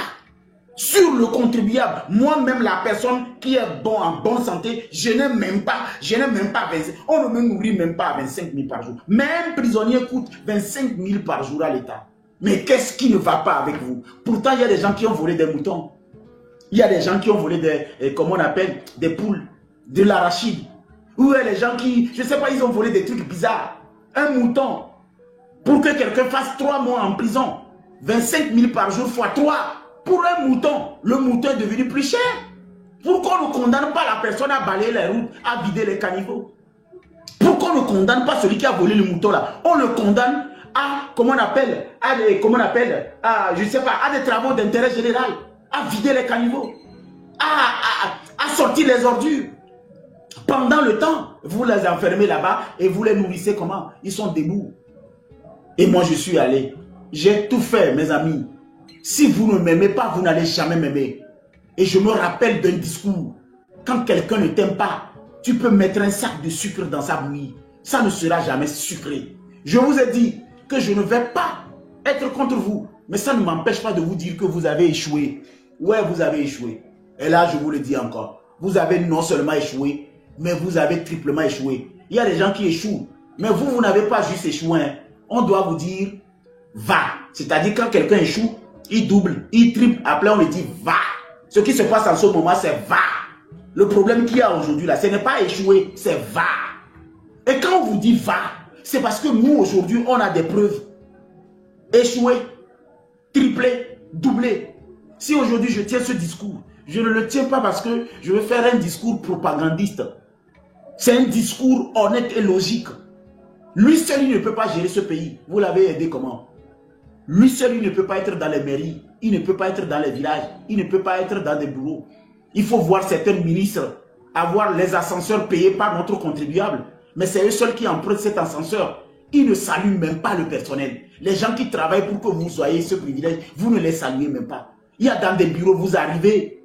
Sur le contribuable, moi-même la personne qui est en bonne santé, je n'ai même pas 25, on ne me nourrit même pas à 25 000 par jour. Mais un prisonnier coûte 25 000 par jour à l'État. Mais qu'est-ce qui ne va pas avec vous? Pourtant, il y a des gens qui ont volé des moutons. Il y a des gens qui ont volé des, comment on appelle, des poules, de l'arachide. Ou les gens qui, je ne sais pas, ils ont volé des trucs bizarres. Un mouton, pour que quelqu'un fasse 3 mois en prison, 25 000 par jour fois 3, pour un mouton, le mouton est devenu plus cher. Pourquoi on ne condamne pas la personne à balayer les routes, à vider les caniveaux? Pourquoi on ne condamne pas celui qui a volé le mouton là? On le condamne à, comment on appelle, je ne sais pas, à des travaux d'intérêt général, à vider les caniveaux, à sortir les ordures. Pendant le temps, vous les enfermez là-bas et vous les nourrissez comment? Ils sont debout. Et moi, je suis allé. J'ai tout fait, mes amis. Si vous ne m'aimez pas, vous n'allez jamais m'aimer. Et je me rappelle d'un discours. Quand quelqu'un ne t'aime pas, tu peux mettre un sac de sucre dans sa bouillie. Ça ne sera jamais sucré. Je vous ai dit que je ne vais pas être contre vous. Mais ça ne m'empêche pas de vous dire que vous avez échoué. Ouais, vous avez échoué. Et là, je vous le dis encore. Vous avez non seulement échoué, mais vous avez triplement échoué. Il y a des gens qui échouent. Mais vous, vous n'avez pas juste échoué. Hein. On doit vous dire va. C'est-à-dire quand quelqu'un échoue, il double, il triple. Après, on lui dit va. Ce qui se passe en ce moment, c'est va. Le problème qu'il y a aujourd'hui, là, ce n'est pas échouer, c'est va. Et quand on vous dit va, c'est parce que nous, aujourd'hui, on a des preuves. Échouer, tripler, doubler. Si aujourd'hui, je tiens ce discours, je ne le tiens pas parce que je veux faire un discours propagandiste. C'est un discours honnête et logique. Lui seul, il ne peut pas gérer ce pays. Vous l'avez aidé comment? Lui seul, il ne peut pas être dans les mairies. Il ne peut pas être dans les villages. Il ne peut pas être dans des bureaux. Il faut voir certains ministres avoir les ascenseurs payés par notre contribuable. Mais c'est eux seuls qui empruntent cet ascenseur. Ils ne saluent même pas le personnel. Les gens qui travaillent pour que vous soyez ce privilège, vous ne les saluez même pas. Il y a dans des bureaux, vous arrivez.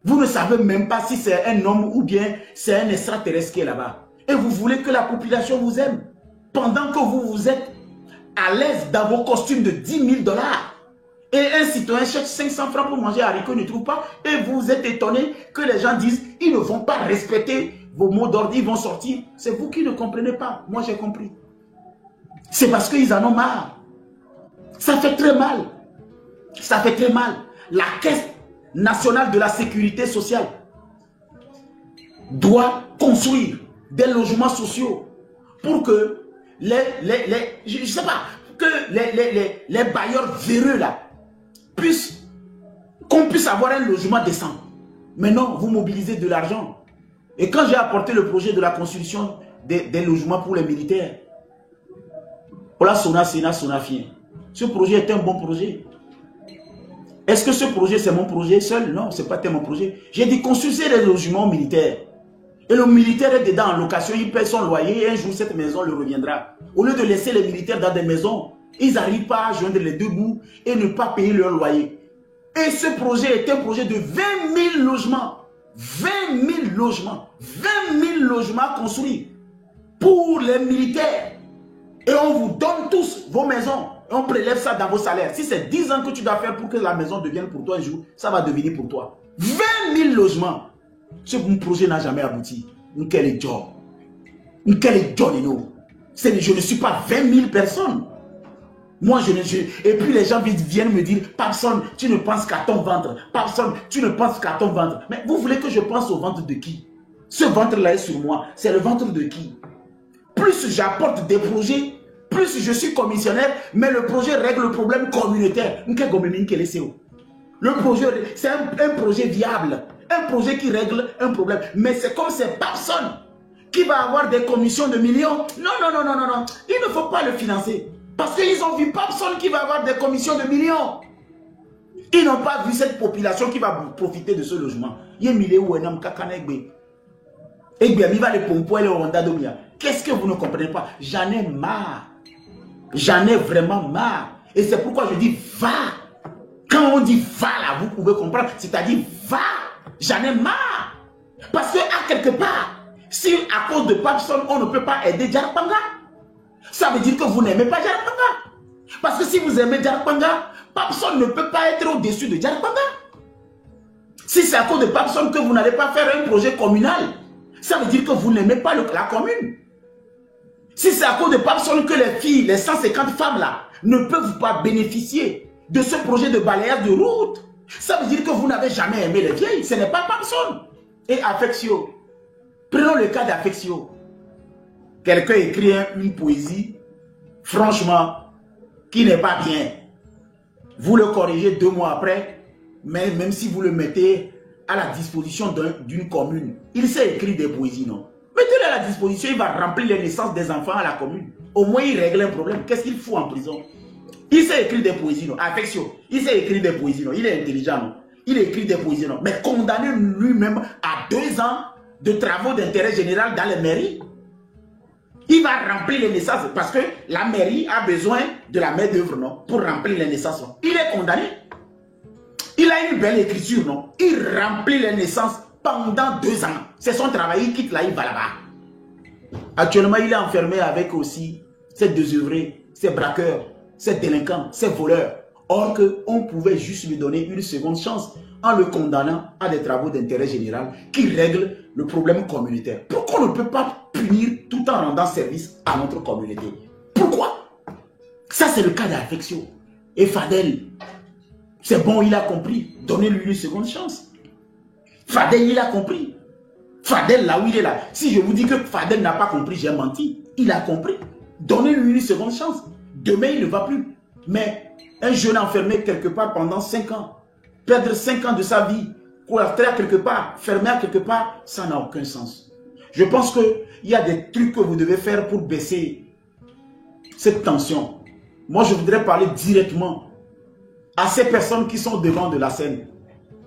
Vous ne savez même pas si c'est un homme ou bien c'est un extraterrestre qui est là-bas. Et vous voulez que la population vous aime. Pendant que vous êtes à l'aise dans vos costumes de 10 000 $. Et un citoyen cherche 500 francs pour manger haricots, il ne trouve pas. Et vous êtes étonné que les gens disent, ils ne vont pas respecter vos mots d'ordre, ils vont sortir. C'est vous qui ne comprenez pas. Moi, j'ai compris. C'est parce qu'ils en ont marre. Ça fait très mal. Ça fait très mal. La Caisse nationale de la sécurité sociale doit construire des logements sociaux pour que je sais pas, que les bailleurs véreux là qu'on puisse avoir un logement décent. Mais non, vous mobilisez de l'argent. Et quand j'ai apporté le projet de la construction des logements pour les militaires, voilà, ce projet est un bon projet. Est-ce que ce projet c'est mon projet seul? Non, c'est pas mon projet. J'ai dit construisez les logements militaires. Et le militaire est dedans en location, il paie son loyer et un jour cette maison le reviendra. Au lieu de laisser les militaires dans des maisons, ils n'arrivent pas à joindre les deux bouts et ne pas payer leur loyer. Et ce projet est un projet de 20 000 logements. 20 000 logements. 20 000 logements construits pour les militaires. Et on vous donne tous vos maisons. Et on prélève ça dans vos salaires. Si c'est 10 ans que tu dois faire pour que la maison devienne pour toi un jour, ça va devenir pour toi. 20 000 logements. Ce projet n'a jamais abouti. Quel est John? Quel est John? Je ne suis pas 20 000 personnes. Moi, et puis les gens viennent me dire, Papson, tu ne penses qu'à ton ventre. Papson, tu ne penses qu'à ton ventre. Mais vous voulez que je pense au ventre de qui? Ce ventre-là est sur moi. C'est le ventre de qui? Plus j'apporte des projets, plus je suis commissionnaire, mais le projet règle le problème communautaire. Le projet, c'est un projet viable. Un projet qui règle un problème. Mais c'est comme c'est Papson qui va avoir des commissions de millions. Non, non, non, non, non, non. Il ne faut pas le financer. Parce qu'ils ont vu Papson qui va avoir des commissions de millions. Ils n'ont pas vu cette population qui va profiter de ce logement. Qu'est-ce que vous ne comprenez pas? J'en ai marre. J'en ai vraiment marre. Et c'est pourquoi je dis va. Quand on dit va là, vous pouvez comprendre. C'est-à-dire va. J'en ai marre. Parce que à quelque part, si à cause de Papson, on ne peut pas aider Djarpanga, ça veut dire que vous n'aimez pas Djarpanga. Parce que si vous aimez Djarpanga, Papson ne peut pas être au-dessus de Djarpanga. Si c'est à cause de Papson que vous n'allez pas faire un projet communal, ça veut dire que vous n'aimez pas la commune. Si c'est à cause de Papson que les filles, les 150 femmes là, ne peuvent pas bénéficier de ce projet de balayage de route, ça veut dire que vous n'avez jamais aimé les vieilles. Ce n'est pas Papson. Et Affectio. Prenons le cas d'Affectio. Quelqu'un écrit une poésie, franchement, qui n'est pas bien. Vous le corrigez 2 mois après, mais même si vous le mettez à la disposition d'une commune, il sait écrire des poésies, non? Mettez-le à la disposition, il va remplir les naissances des enfants à la commune. Au moins, il règle un problème. Qu'est-ce qu'il fout en prison? Il sait écrire des poésies, non? Affection, il sait écrire des poésies, non? Il est intelligent, non? Il écrit des poésies, non? Mais condamné lui-même à 2 ans de travaux d'intérêt général dans les mairies. Il va remplir les naissances parce que la mairie a besoin de la main d'œuvre, non? Pour remplir les naissances, non? Il est condamné. Il a une belle écriture, non? Il remplit les naissances pendant 2 ans. C'est son travail, il quitte là, il va là-bas. Actuellement, il est enfermé avec aussi ces désœuvrés, ces braqueurs, ces délinquants, ces voleurs. Or qu'on pouvait juste lui donner une seconde chance en le condamnant à des travaux d'intérêt général qui règlent le problème communautaire. Pourquoi on ne peut pas punir tout en rendant service à notre communauté? Pourquoi? Ça, c'est le cas d'Affection. Et Fadel, c'est bon, il a compris. Donnez-lui une seconde chance. Fadel, il a compris. Fadel, là où il est là. Si je vous dis que Fadel n'a pas compris, j'ai menti. Il a compris. Donnez-lui une seconde chance. Demain, il ne va plus. Mais un jeune enfermé quelque part pendant 5 ans, perdre 5 ans de sa vie, cloîtré à quelque part, fermé à quelque part, ça n'a aucun sens. Je pense qu'il y a des trucs que vous devez faire pour baisser cette tension. Moi, je voudrais parler directement à ces personnes qui sont devant de la scène.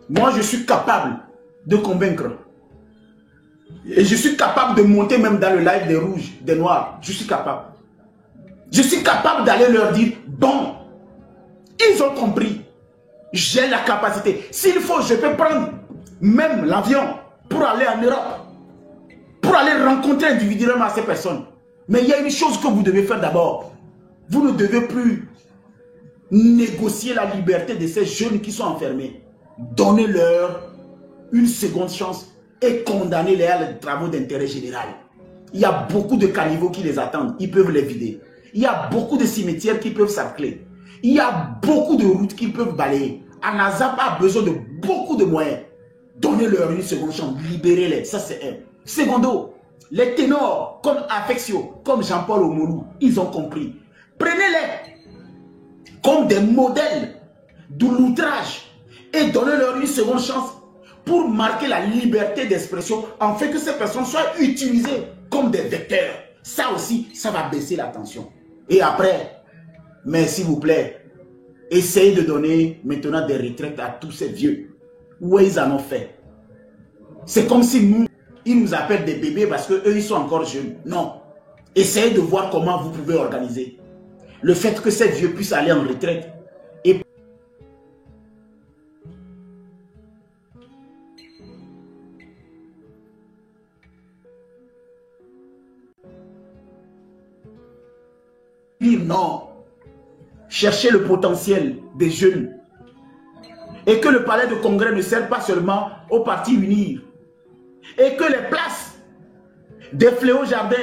Moi, je suis capable de convaincre. Et je suis capable de monter même dans le live des rouges, des noirs. Je suis capable. Je suis capable d'aller leur dire, bon, ils ont compris. J'ai la capacité. S'il faut, je peux prendre même l'avion pour aller en Europe. Pour aller rencontrer individuellement ces personnes. Mais il y a une chose que vous devez faire d'abord. Vous ne devez plus négocier la liberté de ces jeunes qui sont enfermés. Donnez-leur une seconde chance et condamnez-les à les travaux d'intérêt général. Il y a beaucoup de caniveaux qui les attendent, ils peuvent les vider. Il y a beaucoup de cimetières qui peuvent s'arcler. Il y a beaucoup de routes qu'ils peuvent balayer. Anazap a besoin de beaucoup de moyens. Donnez-leur une seconde chance, libérez-les, ça c'est un. Secondo, les ténors comme Affectio, comme Jean-Paul Omolou, ils ont compris. Prenez-les comme des modèles de l'outrage et donnez-leur une seconde chance pour marquer la liberté d'expression en fait que ces personnes soient utilisées comme des vecteurs. Ça aussi, ça va baisser la tension. Et après, mais s'il vous plaît, essayez de donner maintenant des retraites à tous ces vieux. Où ils en ont fait. C'est comme si nous, ils nous appellent des bébés parce qu'eux, ils sont encore jeunes. Non. Essayez de voir comment vous pouvez organiser. Le fait que ces vieux puissent aller en retraite et non. Cherchez le potentiel des jeunes. Et que le palais de congrès ne sert pas seulement au parti unir. Et que les places des Fléaux Jardins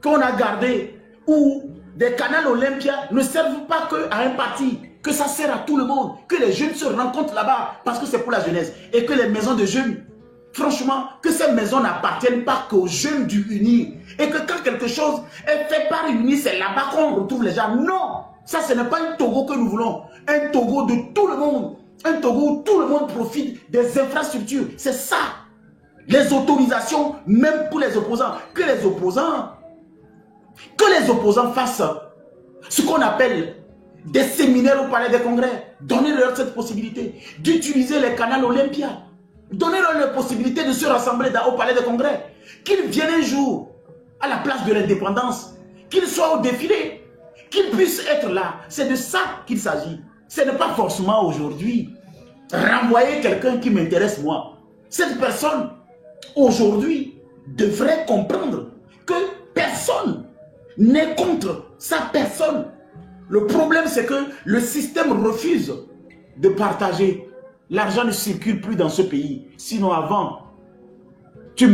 qu'on a gardées ou des canals Olympia ne servent pas qu'à un parti. Que ça sert à tout le monde. Que les jeunes se rencontrent là-bas parce que c'est pour la jeunesse. Et que les maisons de jeunes, franchement, que ces maisons n'appartiennent pas qu'aux jeunes du UNIR. Et que quand quelque chose est fait par UNIR, c'est là-bas qu'on retrouve les gens. Non, ça ce n'est pas un Togo que nous voulons. Un Togo de tout le monde. Un Togo où tout le monde profite des infrastructures. C'est ça. Les autorisations, même pour les opposants. Que les opposants fassent ce qu'on appelle des séminaires au palais des congrès. Donnez-leur cette possibilité d'utiliser les canaux Olympia. Donnez-leur la possibilité de se rassembler au palais des congrès. Qu'ils viennent un jour à la place de l'indépendance. Qu'ils soient au défilé. Qu'ils puissent être là. C'est de ça qu'il s'agit. Ce n'est pas forcément aujourd'hui renvoyer quelqu'un qui m'intéresse moi. Cette personne, aujourd'hui, devrait comprendre que personne n'est contre sa personne. Le problème, c'est que le système refuse de partager. L'argent ne circule plus dans ce pays. Sinon, avant, tu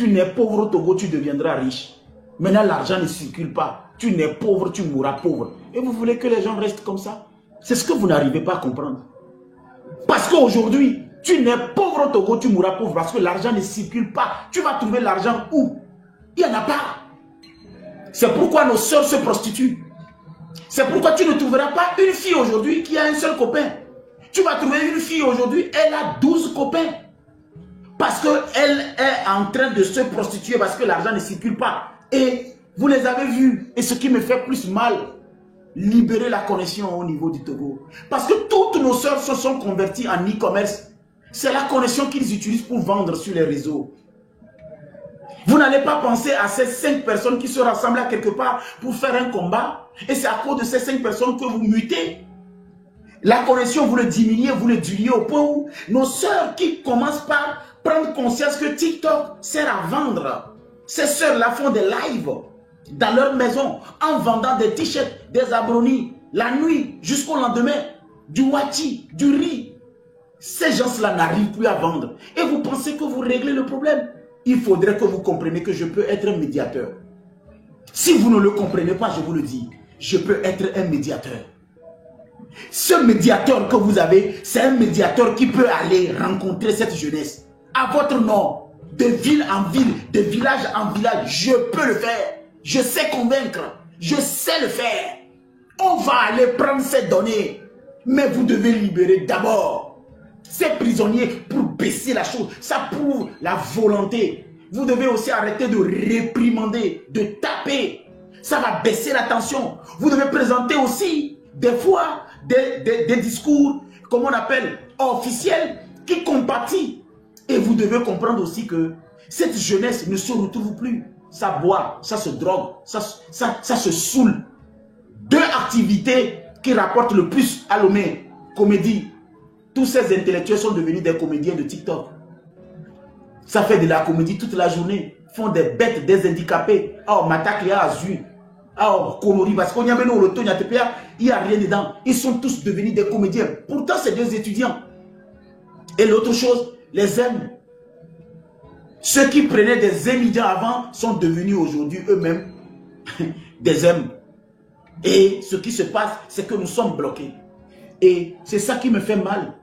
n'es pauvre au Togo, tu deviendras riche. Maintenant, l'argent ne circule pas. Tu n'es pauvre, tu mourras pauvre. Et vous voulez que les gens restent comme ça? C'est ce que vous n'arrivez pas à comprendre. Parce qu'aujourd'hui, tu n'es pauvre au Togo, tu mourras pauvre parce que l'argent ne circule pas. Tu vas trouver l'argent où? Il n'y en a pas. C'est pourquoi nos soeurs se prostituent. C'est pourquoi tu ne trouveras pas une fille aujourd'hui qui a un seul copain. Tu vas trouver une fille aujourd'hui, elle a 12 copains. Parce qu'elle est en train de se prostituer parce que l'argent ne circule pas. Et vous les avez vus. Et ce qui me fait plus mal, libérer la connexion au niveau du Togo. Parce que toutes nos soeurs se sont converties en e-commerce. C'est la connexion qu'ils utilisent pour vendre sur les réseaux. Vous n'allez pas penser à ces 5 personnes qui se rassemblent à quelque part pour faire un combat. Et c'est à cause de ces 5 personnes que vous mutez. La connexion, vous le diminuez, vous le diluez au point où nos sœurs qui commencent par prendre conscience que TikTok sert à vendre. Ces sœurs-là font des lives dans leur maison en vendant des t-shirts, des abronis, la nuit jusqu'au lendemain, du wati, du riz. Ces gens-là n'arrivent plus à vendre. Et vous pensez que vous réglez le problème? Il faudrait que vous compreniez que je peux être un médiateur. Si vous ne le comprenez pas, je vous le dis, je peux être un médiateur. Ce médiateur que vous avez, c'est un médiateur qui peut aller rencontrer cette jeunesse. À votre nom, de ville en ville, de village en village, je peux le faire. Je sais convaincre, je sais le faire. On va aller prendre ces données. Mais vous devez libérer d'abord ces prisonniers pour baisser la chose. Ça prouve la volonté. Vous devez aussi arrêter de réprimander, de taper. Ça va baisser la tension. Vous devez présenter aussi des fois des discours, comme on appelle, officiels, qui compatissent. Et vous devez comprendre aussi que cette jeunesse ne se retrouve plus. Ça boit, ça se drogue, ça se saoule. 2 activités qui rapportent le plus à Lomé, comédie. Tous ces intellectuels sont devenus des comédiens de TikTok. Ça fait de la comédie toute la journée. Font des bêtes, des handicapés. Oh, m'attaque les Azur. Ah, coloris, parce qu'on y a maintenant le ton, il n'y a rien dedans. Ils sont tous devenus des comédiens. Pourtant, c'est des étudiants. Et l'autre chose, les M. Ceux qui prenaient des étudiants avant sont devenus aujourd'hui eux-mêmes des M. Et ce qui se passe, c'est que nous sommes bloqués. Et c'est ça qui me fait mal.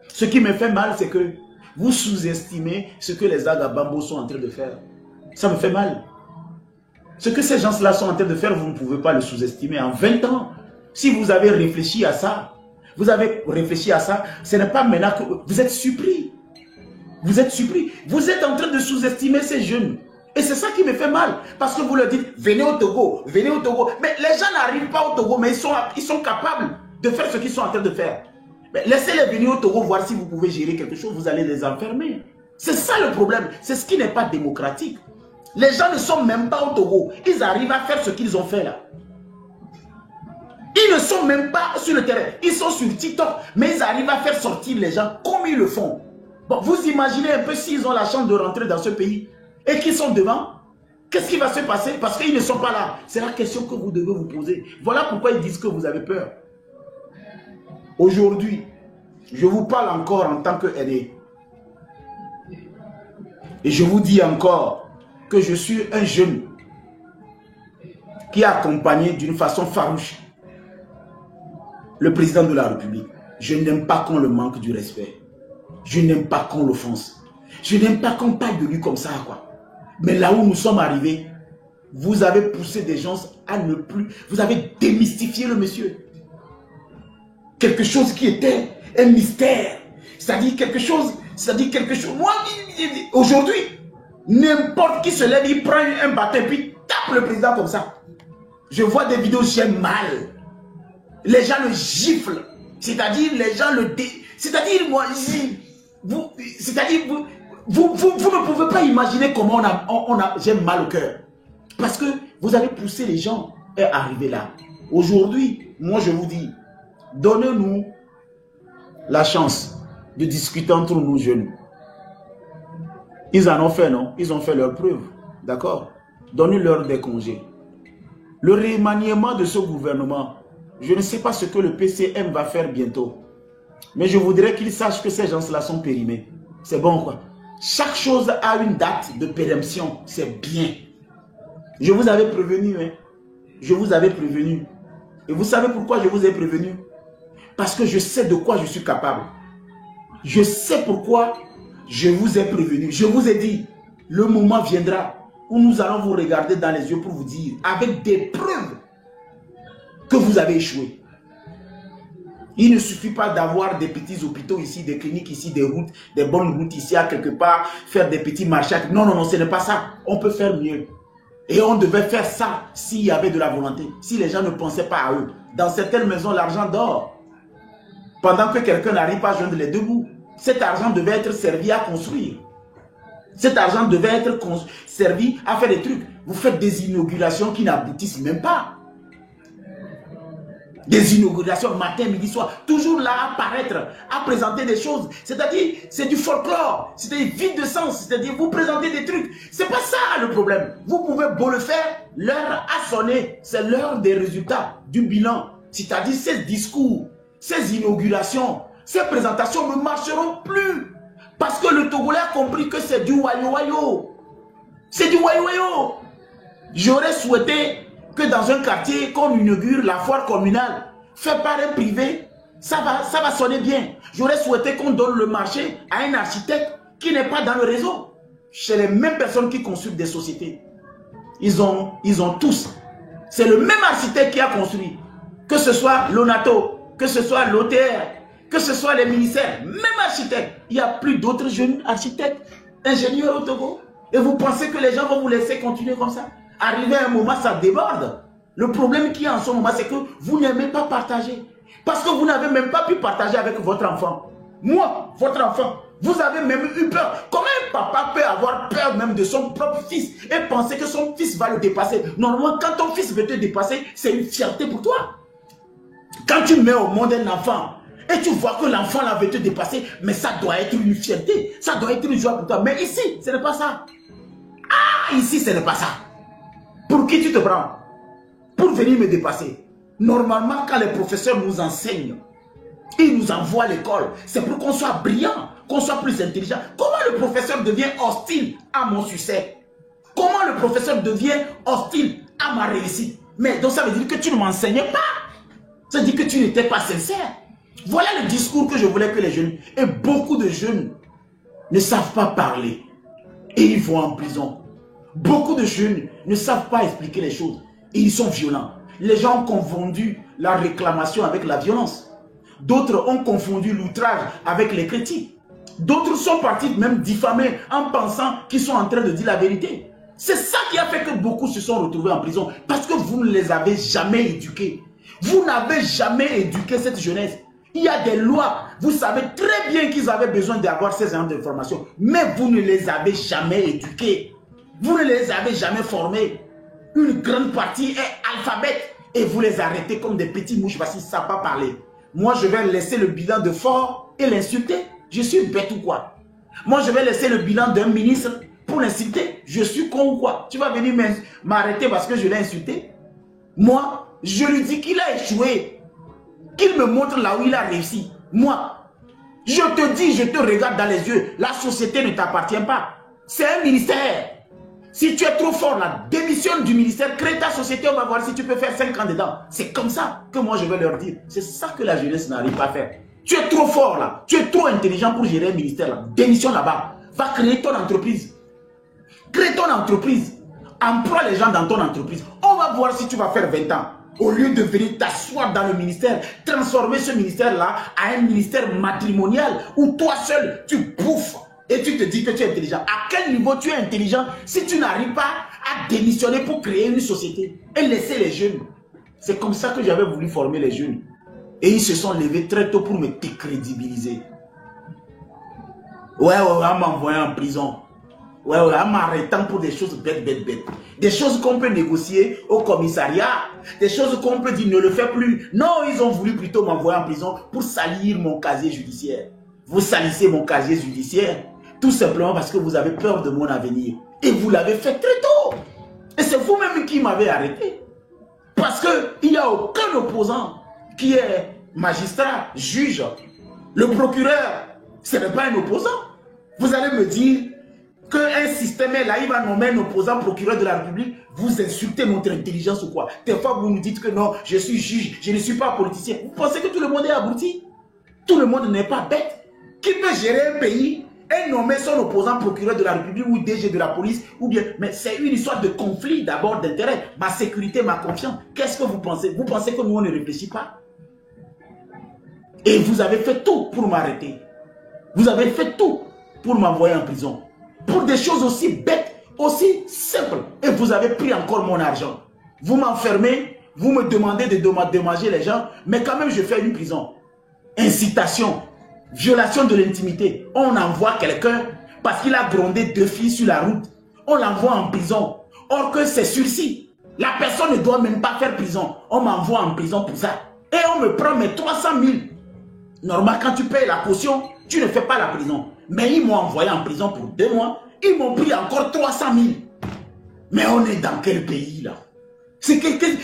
Ce qui me fait mal, c'est que vous sous-estimez ce que les Agabambo sont en train de faire. Ça me fait mal. Ce que ces gens-là sont en train de faire, vous ne pouvez pas le sous-estimer. En 20 ans, si vous avez réfléchi à ça, ce n'est pas maintenant que vous êtes surpris. Vous êtes surpris. Vous êtes en train de sous-estimer ces jeunes. Et c'est ça qui me fait mal. Parce que vous leur dites, venez au Togo, venez au Togo. Mais les gens n'arrivent pas au Togo, mais ils sont capables de faire ce qu'ils sont en train de faire. Laissez-les venir au Togo voir si vous pouvez gérer quelque chose, vous allez les enfermer. C'est ça le problème, c'est ce qui n'est pas démocratique. Les gens ne sont même pas au Togo, ils arrivent à faire ce qu'ils ont fait là. Ils ne sont même pas sur le terrain, ils sont sur TikTok, mais ils arrivent à faire sortir les gens comme ils le font. Bon, vous imaginez un peu s'ils ont la chance de rentrer dans ce pays et qu'ils sont devant, qu'est-ce qui va se passer? Parce qu'ils ne sont pas là. C'est la question que vous devez vous poser. Voilà pourquoi ils disent que vous avez peur. Aujourd'hui, je vous parle encore en tant qu'aîné. Et je vous dis encore que je suis un jeune qui a accompagné d'une façon farouche le président de la République. Je n'aime pas qu'on le manque du respect. Je n'aime pas qu'on l'offense. Je n'aime pas qu'on parle de lui comme ça, quoi. Mais là où nous sommes arrivés, vous avez poussé des gens à ne plus... Vous avez démystifié le monsieur. Quelque chose qui était un mystère. C'est-à-dire quelque chose... Moi, aujourd'hui, n'importe qui se lève, il prend un bâton et puis tape le président comme ça. Je vois des vidéos, j'aime mal. Les gens le giflent. C'est-à-dire, les gens le... C'est-à-dire, moi, vous ne pouvez pas imaginer comment j'aime mal au cœur. Parce que vous avez poussé les gens à arriver là. Aujourd'hui, moi je vous dis, donnez-nous la chance de discuter entre nous jeunes. Ils en ont fait, non? Ils ont fait leur preuve. D'accord? Donnez-leur des congés. Le remaniement de ce gouvernement, je ne sais pas ce que le PCM va faire bientôt. Mais je voudrais qu'ils sachent que ces gens-là sont périmés. C'est bon, quoi. Chaque chose a une date de péremption. C'est bien. Je vous avais prévenu, hein. Je vous avais prévenu. Et vous savez pourquoi je vous ai prévenu? Parce que je sais de quoi je suis capable. Je sais pourquoi je vous ai prévenu. Je vous ai dit, le moment viendra où nous allons vous regarder dans les yeux pour vous dire, avec des preuves, que vous avez échoué. Il ne suffit pas d'avoir des petits hôpitaux ici, des cliniques ici, des routes, des bonnes routes ici, à quelque part, faire des petits marchés. Non, non, non, ce n'est pas ça. On peut faire mieux. Et on devait faire ça s'il y avait de la volonté. Si les gens ne pensaient pas à eux. Dans certaines maisons, l'argent dort. Pendant que quelqu'un n'arrive pas à joindre les deux bouts. Cet argent devait être servi à construire. Cet argent devait être servi à faire des trucs. Vous faites des inaugurations qui n'aboutissent même pas. Des inaugurations matin, midi, soir. Toujours là à apparaître, à présenter des choses. C'est-à-dire, c'est du folklore. C'est-à-dire vide de sens. C'est-à-dire, vous présentez des trucs. C'est pas ça le problème. Vous pouvez beau le faire, l'heure a sonné. C'est l'heure des résultats, du bilan. C'est-à-dire, ces discours, ces inaugurations, ces présentations ne marcheront plus. Parce que le Togolais a compris que c'est du wayo-wayo. C'est du wayo-wayo. J'aurais souhaité que dans un quartier qu'on inaugure la foire communale, fait par un privé, ça va sonner bien. J'aurais souhaité qu'on donne le marché à un architecte qui n'est pas dans le réseau. Chez les mêmes personnes qui construisent des sociétés. Ils ont tous. C'est le même architecte qui a construit. Que ce soit l'ONATO, que ce soit l'OTR, que ce soit les ministères, même architecte. Il n'y a plus d'autres jeunes architectes, ingénieurs au Togo. Et vous pensez que les gens vont vous laisser continuer comme ça? Arrivé à un moment, ça déborde. Le problème qu'il y a en ce moment, c'est que vous n'aimez pas partager. Parce que vous n'avez même pas pu partager avec votre enfant. Moi, votre enfant, vous avez même eu peur. Comment un papa peut avoir peur même de son propre fils et penser que son fils va le dépasser? Normalement, quand ton fils veut te dépasser, c'est une fierté pour toi. Quand tu mets au monde un enfant et tu vois que l'enfant là veut te dépasser, mais ça doit être une fierté. Ça doit être une joie pour toi. Mais ici, ce n'est pas ça. Ah, ici, ce n'est pas ça. Pour qui tu te prends? pour venir me dépasser. Normalement, quand les professeurs nous enseignent, ils nous envoient à l'école, c'est pour qu'on soit brillant, qu'on soit plus intelligent. Comment le professeur devient hostile à mon succès? Comment le professeur devient hostile à ma réussite? Mais donc ça veut dire que tu ne m'enseignais pas. Ça veut dire que tu n'étais pas sincère. Voilà le discours que je voulais que les jeunes... Et beaucoup de jeunes ne savent pas parler. Et ils vont en prison. Beaucoup de jeunes ne savent pas expliquer les choses. Et ils sont violents. Les gens ont confondu la réclamation avec la violence. D'autres ont confondu l'outrage avec les critiques. D'autres sont partis même diffamer en pensant qu'ils sont en train de dire la vérité. C'est ça qui a fait que beaucoup se sont retrouvés en prison. Parce que vous ne les avez jamais éduqués. Vous n'avez jamais éduqué cette jeunesse. Il y a des lois. Vous savez très bien qu'ils avaient besoin d'avoir ces genres d'informations. Mais vous ne les avez jamais éduqués. Vous ne les avez jamais formés. Une grande partie est alphabète. Et vous les arrêtez comme des petits mouches parce qu'ils ne savent pas parler. Moi, je vais laisser le bilan de Ford et l'insulter. Je suis bête ou quoi? Moi, je vais laisser le bilan d'un ministre pour l'insulter. Je suis con ou quoi? Tu vas venir m'arrêter parce que je l'ai insulté? Moi, je lui dis qu'il a échoué. Qu'il me montre là où il a réussi. Moi, je te dis, je te regarde dans les yeux. La société ne t'appartient pas. C'est un ministère. Si tu es trop fort là, démissionne du ministère, crée ta société, on va voir si tu peux faire 5 ans dedans. C'est comme ça que moi je vais leur dire. C'est ça que la jeunesse n'arrive pas à faire. Tu es trop fort là, tu es trop intelligent pour gérer un ministère là. Démissionne là-bas. Va créer ton entreprise. Crée ton entreprise. Emploie les gens dans ton entreprise. On va voir si tu vas faire 20 ans. Au lieu de venir t'asseoir dans le ministère, transformer ce ministère-là à un ministère matrimonial où toi seul, tu bouffes et tu te dis que tu es intelligent. À quel niveau tu es intelligent si tu n'arrives pas à démissionner pour créer une société et laisser les jeunes? C'est comme ça que j'avais voulu former les jeunes. Et ils se sont levés très tôt pour me décrédibiliser. Ouais, en m'envoyant en prison. Ouais, en m'arrêtant pour des choses bêtes. Des choses qu'on peut négocier au commissariat. Des choses qu'on peut dire ne le fais plus. Non, ils ont voulu plutôt m'envoyer en prison pour salir mon casier judiciaire. Vous salissez mon casier judiciaire tout simplement parce que vous avez peur de mon avenir. Et vous l'avez fait très tôt. Et c'est vous-même qui m'avez arrêté. Parce qu'il n'y a aucun opposant qui est magistrat, juge. Le procureur, ce n'est pas un opposant. Vous allez me dire qu'un système est là, il va nommer un opposant procureur de la République. Vous insultez notre intelligence ou quoi? Des fois, vous nous dites que non, je suis juge, je ne suis pas politicien. Vous pensez que tout le monde est abruti? Tout le monde n'est pas bête. Qui peut gérer un pays et nommer son opposant procureur de la République ou DG de la police ou bien... Mais c'est une histoire de conflit d'abord d'intérêt. Ma sécurité, ma confiance. Qu'est-ce que vous pensez? Vous pensez que nous, on ne réfléchit pas? Et vous avez fait tout pour m'arrêter. Vous avez fait tout pour m'envoyer en prison. Pour des choses aussi bêtes, aussi simples. Et vous avez pris encore mon argent. Vous m'enfermez, vous me demandez de dédommager les gens, mais quand même je fais une prison. Incitation, violation de l'intimité. On envoie quelqu'un parce qu'il a grondé 2 filles sur la route. On l'envoie en prison. Or que c'est sursis. La personne ne doit même pas faire prison. On m'envoie en prison pour ça. Et on me prend mes 300 000. Normal, quand tu payes la caution, tu ne fais pas la prison. Mais ils m'ont envoyé en prison pour 2 mois. Ils m'ont pris encore 300 000. Mais on est dans quel pays là?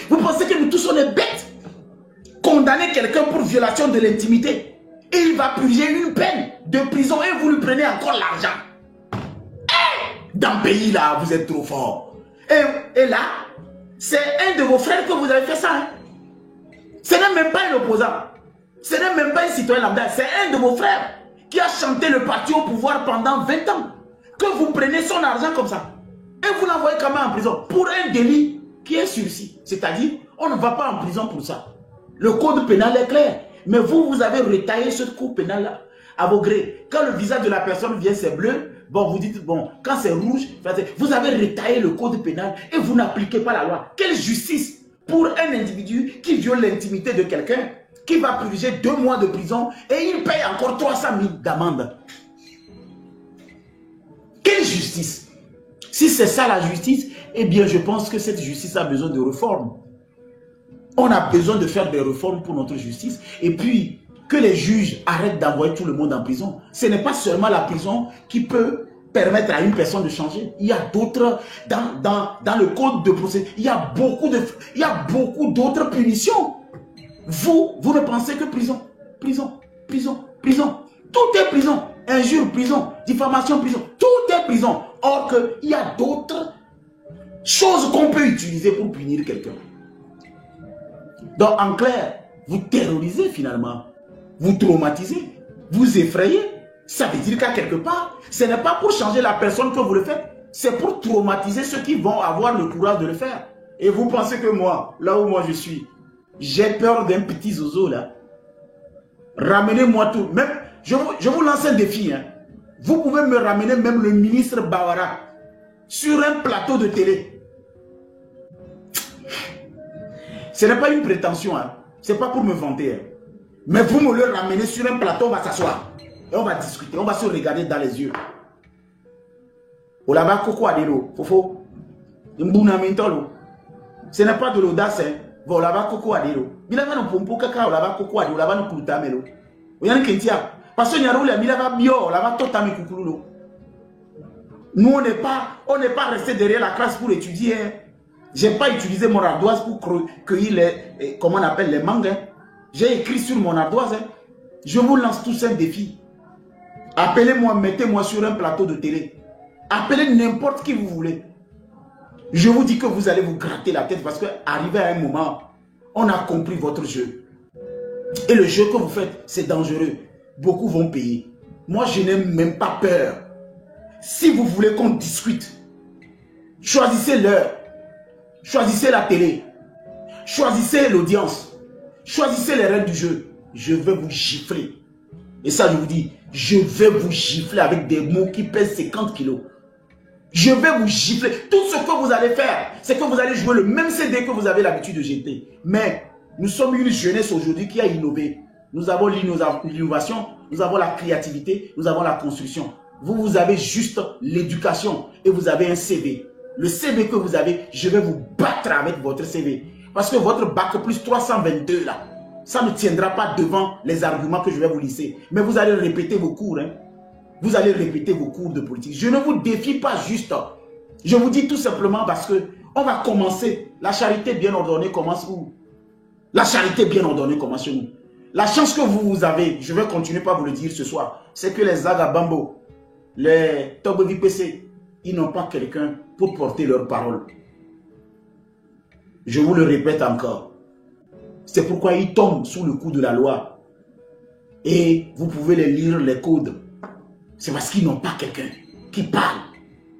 Vous pensez que nous tous on est bêtes? Condamner quelqu'un pour violation de l'intimité. Et il va purger une peine de prison et vous lui prenez encore l'argent. Dans le pays là, vous êtes trop fort. Et là, c'est un de vos frères que vous avez fait ça. Hein? Ce n'est même pas un opposant. Ce n'est même pas un citoyen lambda. C'est un de vos frères qui a chanté le parti au pouvoir pendant 20 ans. Que vous prenez son argent comme ça. Et vous l'envoyez quand même en prison pour un délit qui est sursis. C'est-à-dire, on ne va pas en prison pour ça. Le code pénal est clair. Mais vous avez retaillé ce code pénal-là à vos grés. Quand le visage de la personne vient, c'est bleu. Bon, vous dites, bon, quand c'est rouge, vous avez retaillé le code pénal et vous n'appliquez pas la loi. Quelle justice pour un individu qui viole l'intimité de quelqu'un, qui va purger 2 mois de prison et il paye encore 300 000 d'amende. Quelle justice? Si c'est ça la justice, eh bien je pense que cette justice a besoin de réformes. On a besoin de faire des réformes pour notre justice. Et puis, que les juges arrêtent d'envoyer tout le monde en prison. Ce n'est pas seulement la prison qui peut permettre à une personne de changer. Il y a d'autres, dans le code de procédure, il y a beaucoup d'autres punitions. Vous ne pensez que prison, prison, prison, prison. Tout est prison. Injure, prison. Diffamation, prison. Tout est prison. Or qu'il y a d'autres choses qu'on peut utiliser pour punir quelqu'un. Donc, en clair, vous terrorisez finalement. Vous traumatisez. Vous effrayez. Ça veut dire qu'à quelque part, ce n'est pas pour changer la personne que vous le faites. C'est pour traumatiser ceux qui vont avoir le courage de le faire. Et vous pensez que moi, là où moi je suis, j'ai peur d'un petit zozo là. Ramenez-moi tout. Même, je vous lance un défi. Hein. Vous pouvez me ramener même le ministre Bawara sur un plateau de télé. Ce n'est pas une prétention. Hein. Ce n'est pas pour me vanter. Hein. Mais vous me le ramenez sur un plateau, on va s'asseoir. Et on va discuter. On va se regarder dans les yeux. Olaba Koko Adelo. Fofo. Ce n'est pas de l'audace. Hein. Olaba Koko Adelo. Bilava no pompo kaka olaba Koko Adelo. Olaba no kulutamelo. Oyane kentia. Parce que Nyarou le milava bio. Olaba totami kukululo. Nous on n'est pas resté derrière la classe pour étudier. Hein. Je n'ai pas utilisé mon ardoise pour cueillir les, comment on appelle, les mangues. Hein. J'ai écrit sur mon ardoise. Hein. Je vous lance tous un défi. Appelez-moi, mettez-moi sur un plateau de télé. Appelez n'importe qui vous voulez. Je vous dis que vous allez vous gratter la tête parce qu'arrivé à un moment, on a compris votre jeu. Et le jeu que vous faites, c'est dangereux. Beaucoup vont payer. Moi, je n'ai même pas peur. Si vous voulez qu'on discute, choisissez l'heure. Choisissez la télé. Choisissez l'audience. Choisissez les règles du jeu. Je vais vous gifler. Et ça, je vous dis, je vais vous gifler avec des mots qui pèsent 50 kilos. Je vais vous gifler. Tout ce que vous allez faire, c'est que vous allez jouer le même CD que vous avez l'habitude de jeter. Mais nous sommes une jeunesse aujourd'hui qui a innové. Nous avons l'innovation, nous avons la créativité, nous avons la construction. Vous avez juste l'éducation et vous avez un CV. Le CV que vous avez, je vais vous battre avec votre CV. Parce que votre bac plus 322 là, ça ne tiendra pas devant les arguments que je vais vous lisser. Mais vous allez répéter vos cours. Hein. Vous allez répéter vos cours de politique. Je ne vous défie pas juste. Je vous dis tout simplement parce que on va commencer. La charité bien ordonnée commence où? La charité bien ordonnée commence chez nous. La chance que vous avez, je vais continuer par vous le dire ce soir, c'est que les Agabambo, les Togovi PC, ils n'ont pas quelqu'un pour porter leurs paroles. Je vous le répète encore. C'est pourquoi ils tombent sous le coup de la loi. Et vous pouvez les lire, les codes. C'est parce qu'ils n'ont pas quelqu'un qui parle,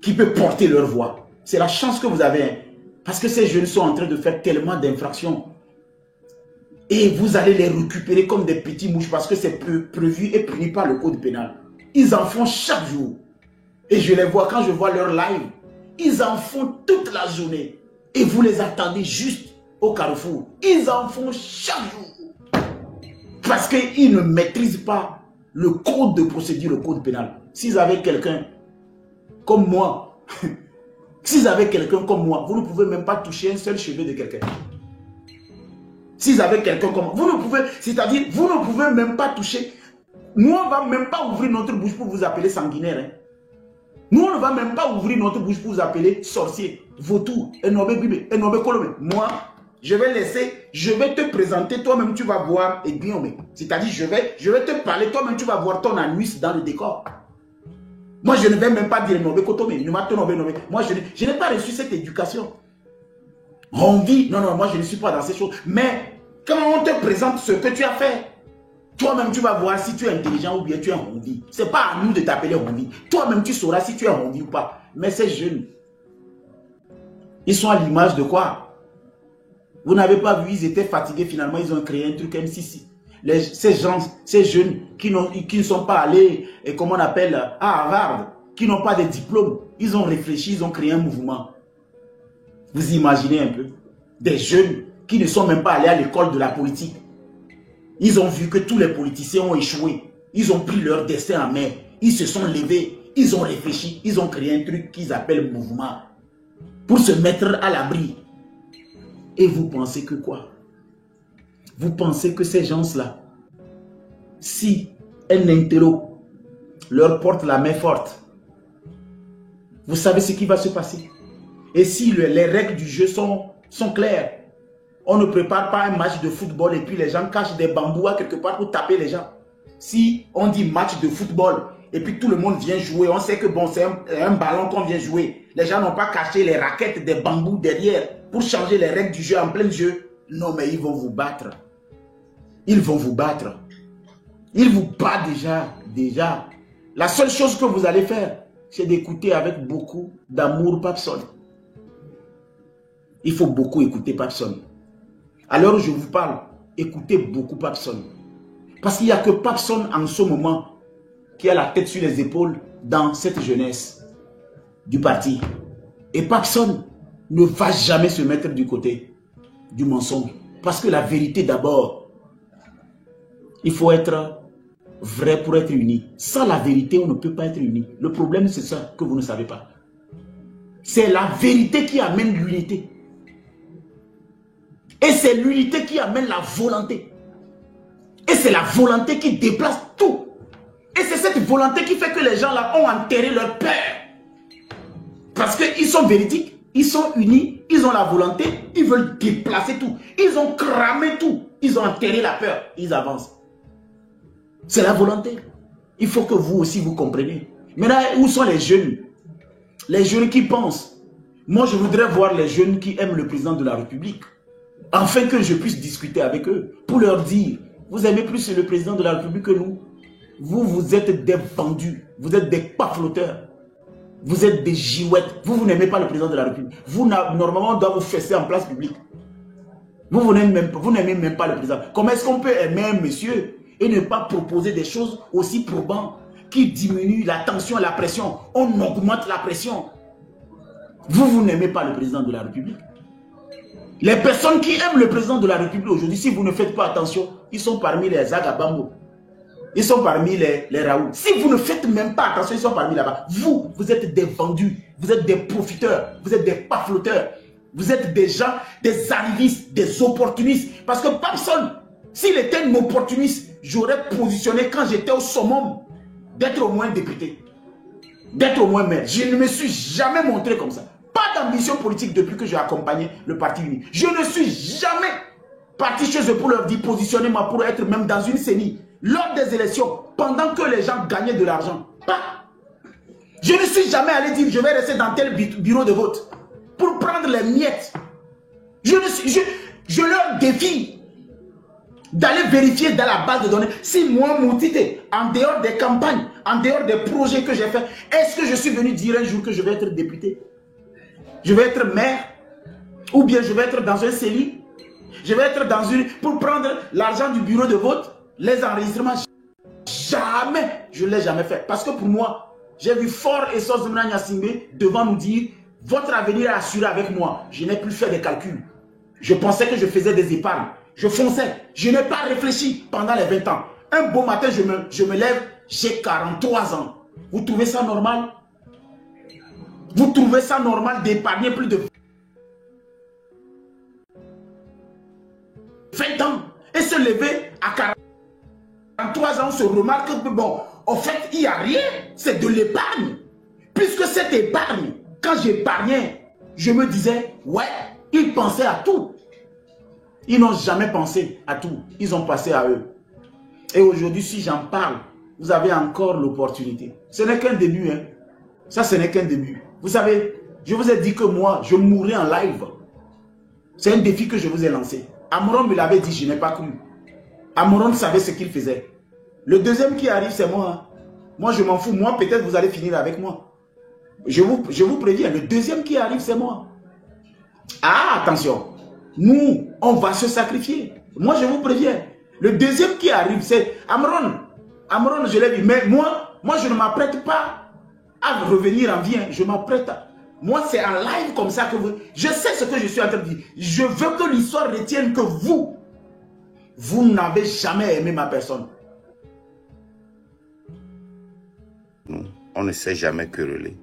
qui peut porter leur voix. C'est la chance que vous avez. Hein. Parce que ces jeunes sont en train de faire tellement d'infractions. Et vous allez les récupérer comme des petits mouches parce que c'est prévu et puni par le code pénal. Ils en font chaque jour. Et je les vois quand je vois leur live. Ils en font toute la journée. Et vous les attendez juste au carrefour. Ils en font chaque jour. Parce qu'ils ne maîtrisent pas le code de procédure, le code pénal. S'ils avaient quelqu'un comme moi, s'ils avaient quelqu'un comme moi, vous ne pouvez même pas toucher un seul cheveu de quelqu'un. S'ils avaient quelqu'un comme moi, vous ne pouvez, c'est-à-dire, vous ne pouvez même pas toucher. Nous, on ne va même pas ouvrir notre bouche pour vous appeler sanguinaire. Hein. Nous, on ne va même pas ouvrir notre bouche pour vous appeler sorcier, vautour, enobe bibé, enobe kolome. Moi, je vais laisser, je vais te présenter, toi-même tu vas voir, et bien, c'est-à-dire, je vais te parler, toi-même tu vas voir ton anus dans le décor. Moi, je ne vais même pas dire enobe kotome, moi, je n'ai pas reçu cette éducation. On vit, non, moi je ne suis pas dans ces choses. Mais quand on te présente ce que tu as fait, toi-même tu vas voir si tu es intelligent ou bien tu es honvi. Ce n'est pas à nous de t'appeler honvi. Toi-même tu sauras si tu es honvi ou pas. Mais ces jeunes, ils sont à l'image de quoi? Vous n'avez pas vu, ils étaient fatigués finalement, ils ont créé un truc M6. Ces jeunes qui ne sont pas allés, et comment on appelle, à Harvard, qui n'ont pas de diplôme, ils ont réfléchi, ils ont créé un mouvement. Vous imaginez un peu, des jeunes qui ne sont même pas allés à l'école de la politique. Ils ont vu que tous les politiciens ont échoué. Ils ont pris leur destin en main. Ils se sont levés. Ils ont réfléchi. Ils ont créé un truc qu'ils appellent mouvement. Pour se mettre à l'abri. Et vous pensez que quoi? Vous pensez que ces gens-là, si un intello leur porte la main forte, vous savez ce qui va se passer. Et si les règles du jeu sont claires, on ne prépare pas un match de football et puis les gens cachent des bambous à quelque part pour taper les gens. Si on dit match de football et puis tout le monde vient jouer, on sait que bon, c'est un ballon qu'on vient jouer. Les gens n'ont pas caché les raquettes des bambous derrière pour changer les règles du jeu en plein jeu. Non, mais ils vont vous battre. Ils vont vous battre. Ils vous battent déjà. La seule chose que vous allez faire, c'est d'écouter avec beaucoup d'amour Papson. Il faut beaucoup écouter Papson. À l'heure où je vous parle, écoutez beaucoup Papson. Parce qu'il n'y a que Papson en ce moment qui a la tête sur les épaules dans cette jeunesse du parti. Et Papson ne va jamais se mettre du côté du mensonge. Parce que la vérité d'abord, il faut être vrai pour être uni. Sans la vérité, on ne peut pas être uni. Le problème, c'est ça que vous ne savez pas. C'est la vérité qui amène l'unité. Et c'est l'unité qui amène la volonté. Et c'est la volonté qui déplace tout. Et c'est cette volonté qui fait que les gens là ont enterré leur peur. Parce qu'ils sont véridiques, ils sont unis, ils ont la volonté, ils veulent déplacer tout. Ils ont cramé tout. Ils ont enterré la peur. Ils avancent. C'est la volonté. Il faut que vous aussi vous compreniez. Maintenant, où sont les jeunes? Les jeunes qui pensent. Moi, je voudrais voir les jeunes qui aiment le président de la République. Afin que je puisse discuter avec eux. Pour leur dire, vous aimez plus le président de la République que nous. Vous êtes des vendus. Vous êtes des pafloteurs. Vous êtes des girouettes. Vous n'aimez pas le président de la République. Vous, normalement, on doit vous fesser en place publique. Vous n'aimez même pas le président. Comment est-ce qu'on peut aimer un monsieur et ne pas proposer des choses aussi probantes qui diminuent la tension et la pression? On augmente la pression. Vous n'aimez pas le président de la République. Les personnes qui aiment le président de la République aujourd'hui, si vous ne faites pas attention, ils sont parmi les Agabambo. Ils sont parmi les Raoult. Si vous ne faites même pas attention, ils sont parmi là-bas. Vous êtes des vendus, vous êtes des profiteurs, vous êtes des pafloteurs. Vous êtes des gens, des arrivistes, des opportunistes. Parce que personne, s'il était un opportuniste, j'aurais positionné quand j'étais au summum d'être au moins député, d'être au moins maire. Je ne me suis jamais montré comme ça. Pas d'ambition politique depuis que j'ai accompagné le Parti uni. Je ne suis jamais parti chez eux pour leur dire positionnez-moi pour être même dans une CENI. Lors des élections, pendant que les gens gagnaient de l'argent. Pas. Je ne suis jamais allé dire je vais rester dans tel bureau de vote pour prendre les miettes. Je leur défie d'aller vérifier dans la base de données si moi, Moutité, en dehors des campagnes, en dehors des projets que j'ai faits, est-ce que je suis venu dire un jour que je vais être député? Je vais être maire? Ou bien je vais être dans un CELI? Je vais être dans une... pour prendre l'argent du bureau de vote, les enregistrements. Jamais, je ne l'ai jamais fait. Parce que pour moi, j'ai vu Fort et Sosumna Nyasimbe devant nous dire votre avenir est assuré avec moi. Je n'ai plus fait des calculs. Je pensais que je faisais des épargnes. Je fonçais. Je n'ai pas réfléchi pendant les 20 ans. Un beau matin, je me lève, j'ai 43 ans. Vous trouvez ça normal? Vous trouvez ça normal d'épargner plus de 20 ans et se lever à 43 ans, on se remarque que bon, en fait, il n'y a rien. C'est de l'épargne. Puisque cette épargne, quand j'épargnais, je me disais, ouais, ils pensaient à tout. Ils n'ont jamais pensé à tout. Ils ont passé à eux. Et aujourd'hui, si j'en parle, vous avez encore l'opportunité. Ce n'est qu'un début. Hein. Ça, ce n'est qu'un début. Vous savez, je vous ai dit que moi, je mourrais en live. C'est un défi que je vous ai lancé. Amoron me l'avait dit, je n'ai pas cru. Amoron savait ce qu'il faisait. Le deuxième qui arrive, c'est moi. Hein. Moi, je m'en fous. Moi, peut-être vous allez finir avec moi. Je vous préviens, le deuxième qui arrive, c'est moi. Ah, attention. Nous, on va se sacrifier. Moi, je vous préviens. Le deuxième qui arrive, c'est Amoron. Amoron, je l'ai vu. Mais moi, je ne m'apprête pas à revenir en vie. Je m'apprête à... Moi, c'est en live comme ça que vous... Je sais ce que je suis en train de dire. Je veux que l'histoire retienne que vous n'avez jamais aimé ma personne. Nous, on ne s'est jamais querellé.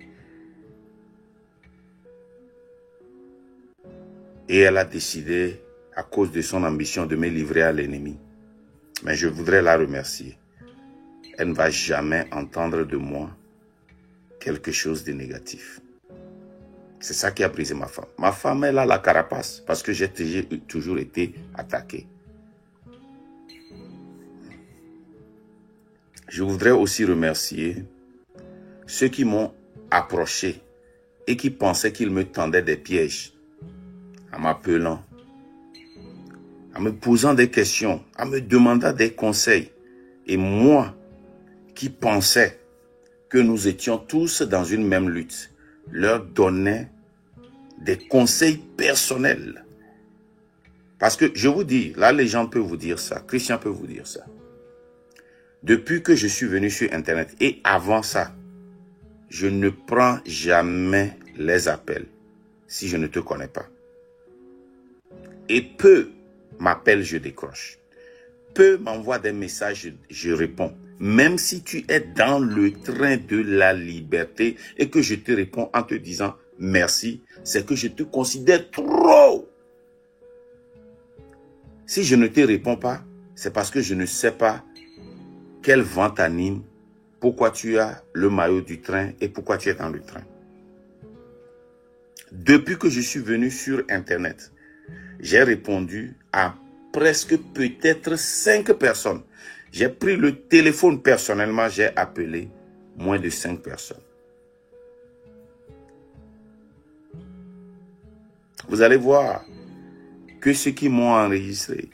Et elle a décidé, à cause de son ambition, de me livrer à l'ennemi. Mais je voudrais la remercier. Elle ne va jamais entendre de moi quelque chose de négatif. C'est ça qui a brisé ma femme. Ma femme, elle a la carapace parce que j'ai toujours été attaqué. Je voudrais aussi remercier ceux qui m'ont approché et qui pensaient qu'ils me tendaient des pièges en m'appelant, en me posant des questions, en me demandant des conseils. Et moi, qui pensais que nous étions tous dans une même lutte, leur donnais des conseils personnels. Parce que je vous dis, là les gens peuvent vous dire ça, Christian peut vous dire ça. Depuis que je suis venu sur Internet et avant ça, je ne prends jamais les appels si je ne te connais pas. Et peu m'appellent, je décroche. Peu m'envoient des messages, je réponds. Même si tu es dans le train de la liberté et que je te réponds en te disant merci, c'est que je te considère trop. Si je ne te réponds pas, c'est parce que je ne sais pas quel vent t'anime, pourquoi tu as le maillot du train et pourquoi tu es dans le train. Depuis que je suis venu sur Internet, j'ai répondu à presque peut-être 5 personnes. J'ai pris le téléphone personnellement, j'ai appelé moins de 5 personnes. Vous allez voir que ceux qui m'ont enregistré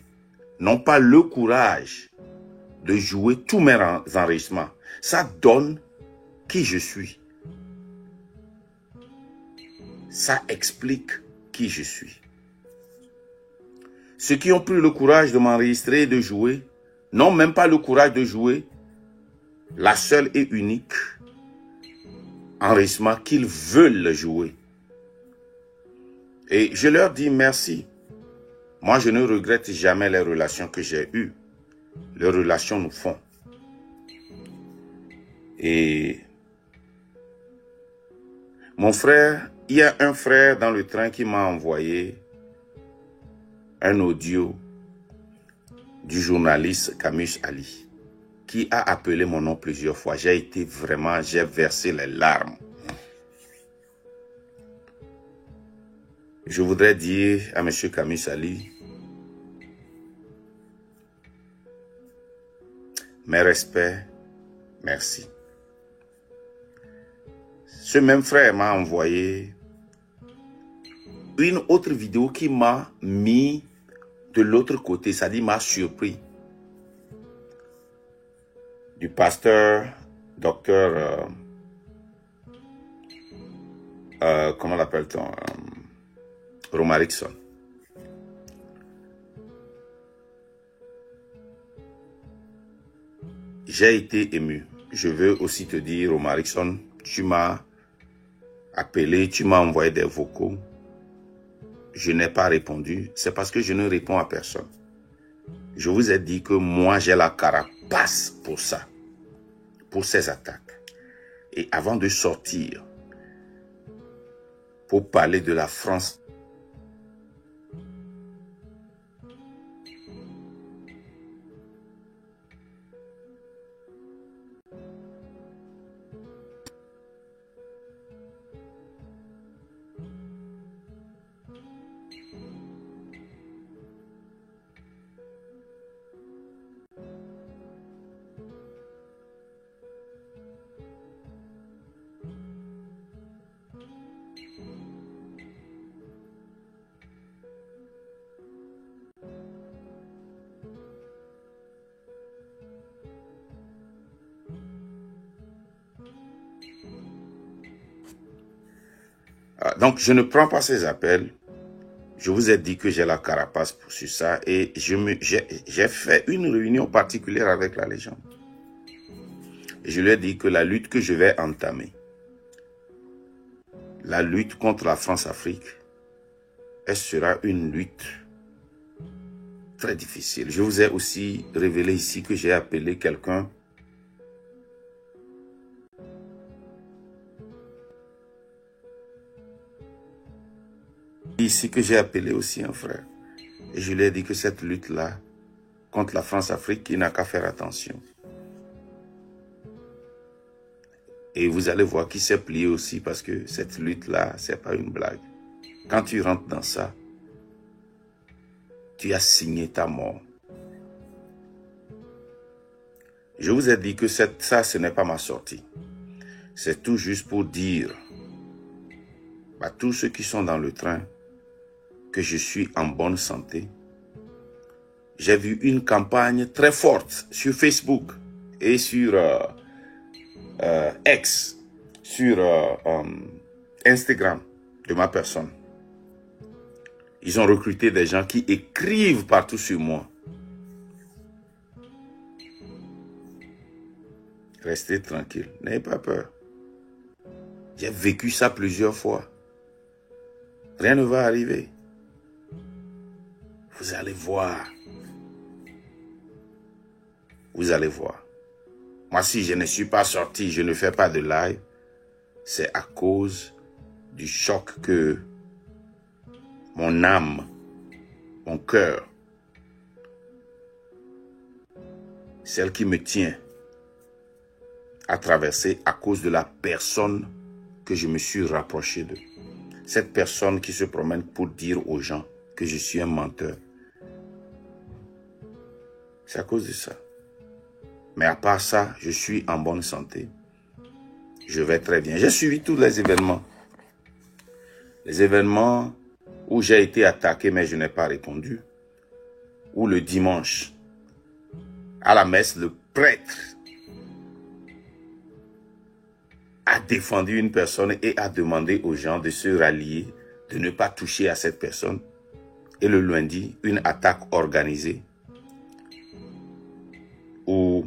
n'ont pas le courage de jouer tous mes enregistrements. Ça donne qui je suis. Ça explique qui je suis. Ceux qui ont pris le courage de m'enregistrer et de jouer n'ont même pas le courage de jouer la seule et unique enregistrement qu'ils veulent jouer. Et je leur dis merci. Moi, je ne regrette jamais les relations que j'ai eues. Les relations nous font. Et mon frère, il y a un frère dans le train qui m'a envoyé un audio du journaliste Camus Ali, qui a appelé mon nom plusieurs fois. J'ai versé les larmes. Je voudrais dire à M. Camus Ali, mes respects, merci. Ce même frère m'a envoyé une autre vidéo qui m'a mis de l'autre côté, c'est-à-dire m'a surpris. Du pasteur, docteur, comment l'appelle-t-on, Romarickson. J'ai été ému. Je veux aussi te dire, Romarickson, tu m'as appelé, tu m'as envoyé des vocaux. Je n'ai pas répondu. C'est parce que je ne réponds à personne. Je vous ai dit que moi, j'ai la carapace pour ça. Pour ces attaques. Et avant de sortir, pour parler de la France, donc, je ne prends pas ces appels. Je vous ai dit que j'ai la carapace pour ça et j'ai fait une réunion particulière avec la légende. Et je lui ai dit que la lutte que je vais entamer, la lutte contre la France-Afrique, elle sera une lutte très difficile. Je vous ai aussi révélé ici que j'ai appelé quelqu'un ici que j'ai appelé aussi un frère. Et je lui ai dit que cette lutte-là, contre la France-Afrique, il n'a qu'à faire attention. Et vous allez voir qu'il s'est plié aussi parce que cette lutte-là, c'est pas une blague. Quand tu rentres dans ça, tu as signé ta mort. Je vous ai dit que ça, ce n'est pas ma sortie. C'est tout juste pour dire à tous ceux qui sont dans le train que je suis en bonne santé. J'ai vu une campagne très forte sur Facebook et sur X, sur Instagram de ma personne. Ils ont recruté des gens qui écrivent partout sur moi. Restez tranquille, n'ayez pas peur. J'ai vécu ça plusieurs fois. Rien ne va arriver. Vous allez voir. Vous allez voir. Moi, si je ne suis pas sorti, je ne fais pas de live, c'est à cause du choc que mon âme, mon cœur, celle qui me tient, a traversé à cause de la personne que je me suis rapproché d'eux. Cette personne qui se promène pour dire aux gens que je suis un menteur. C'est à cause de ça. Mais à part ça, je suis en bonne santé. Je vais très bien. J'ai suivi tous les événements. Les événements où j'ai été attaqué mais je n'ai pas répondu. Ou le dimanche, à la messe, le prêtre a défendu une personne et a demandé aux gens de se rallier, de ne pas toucher à cette personne. Et le lundi, une attaque organisée où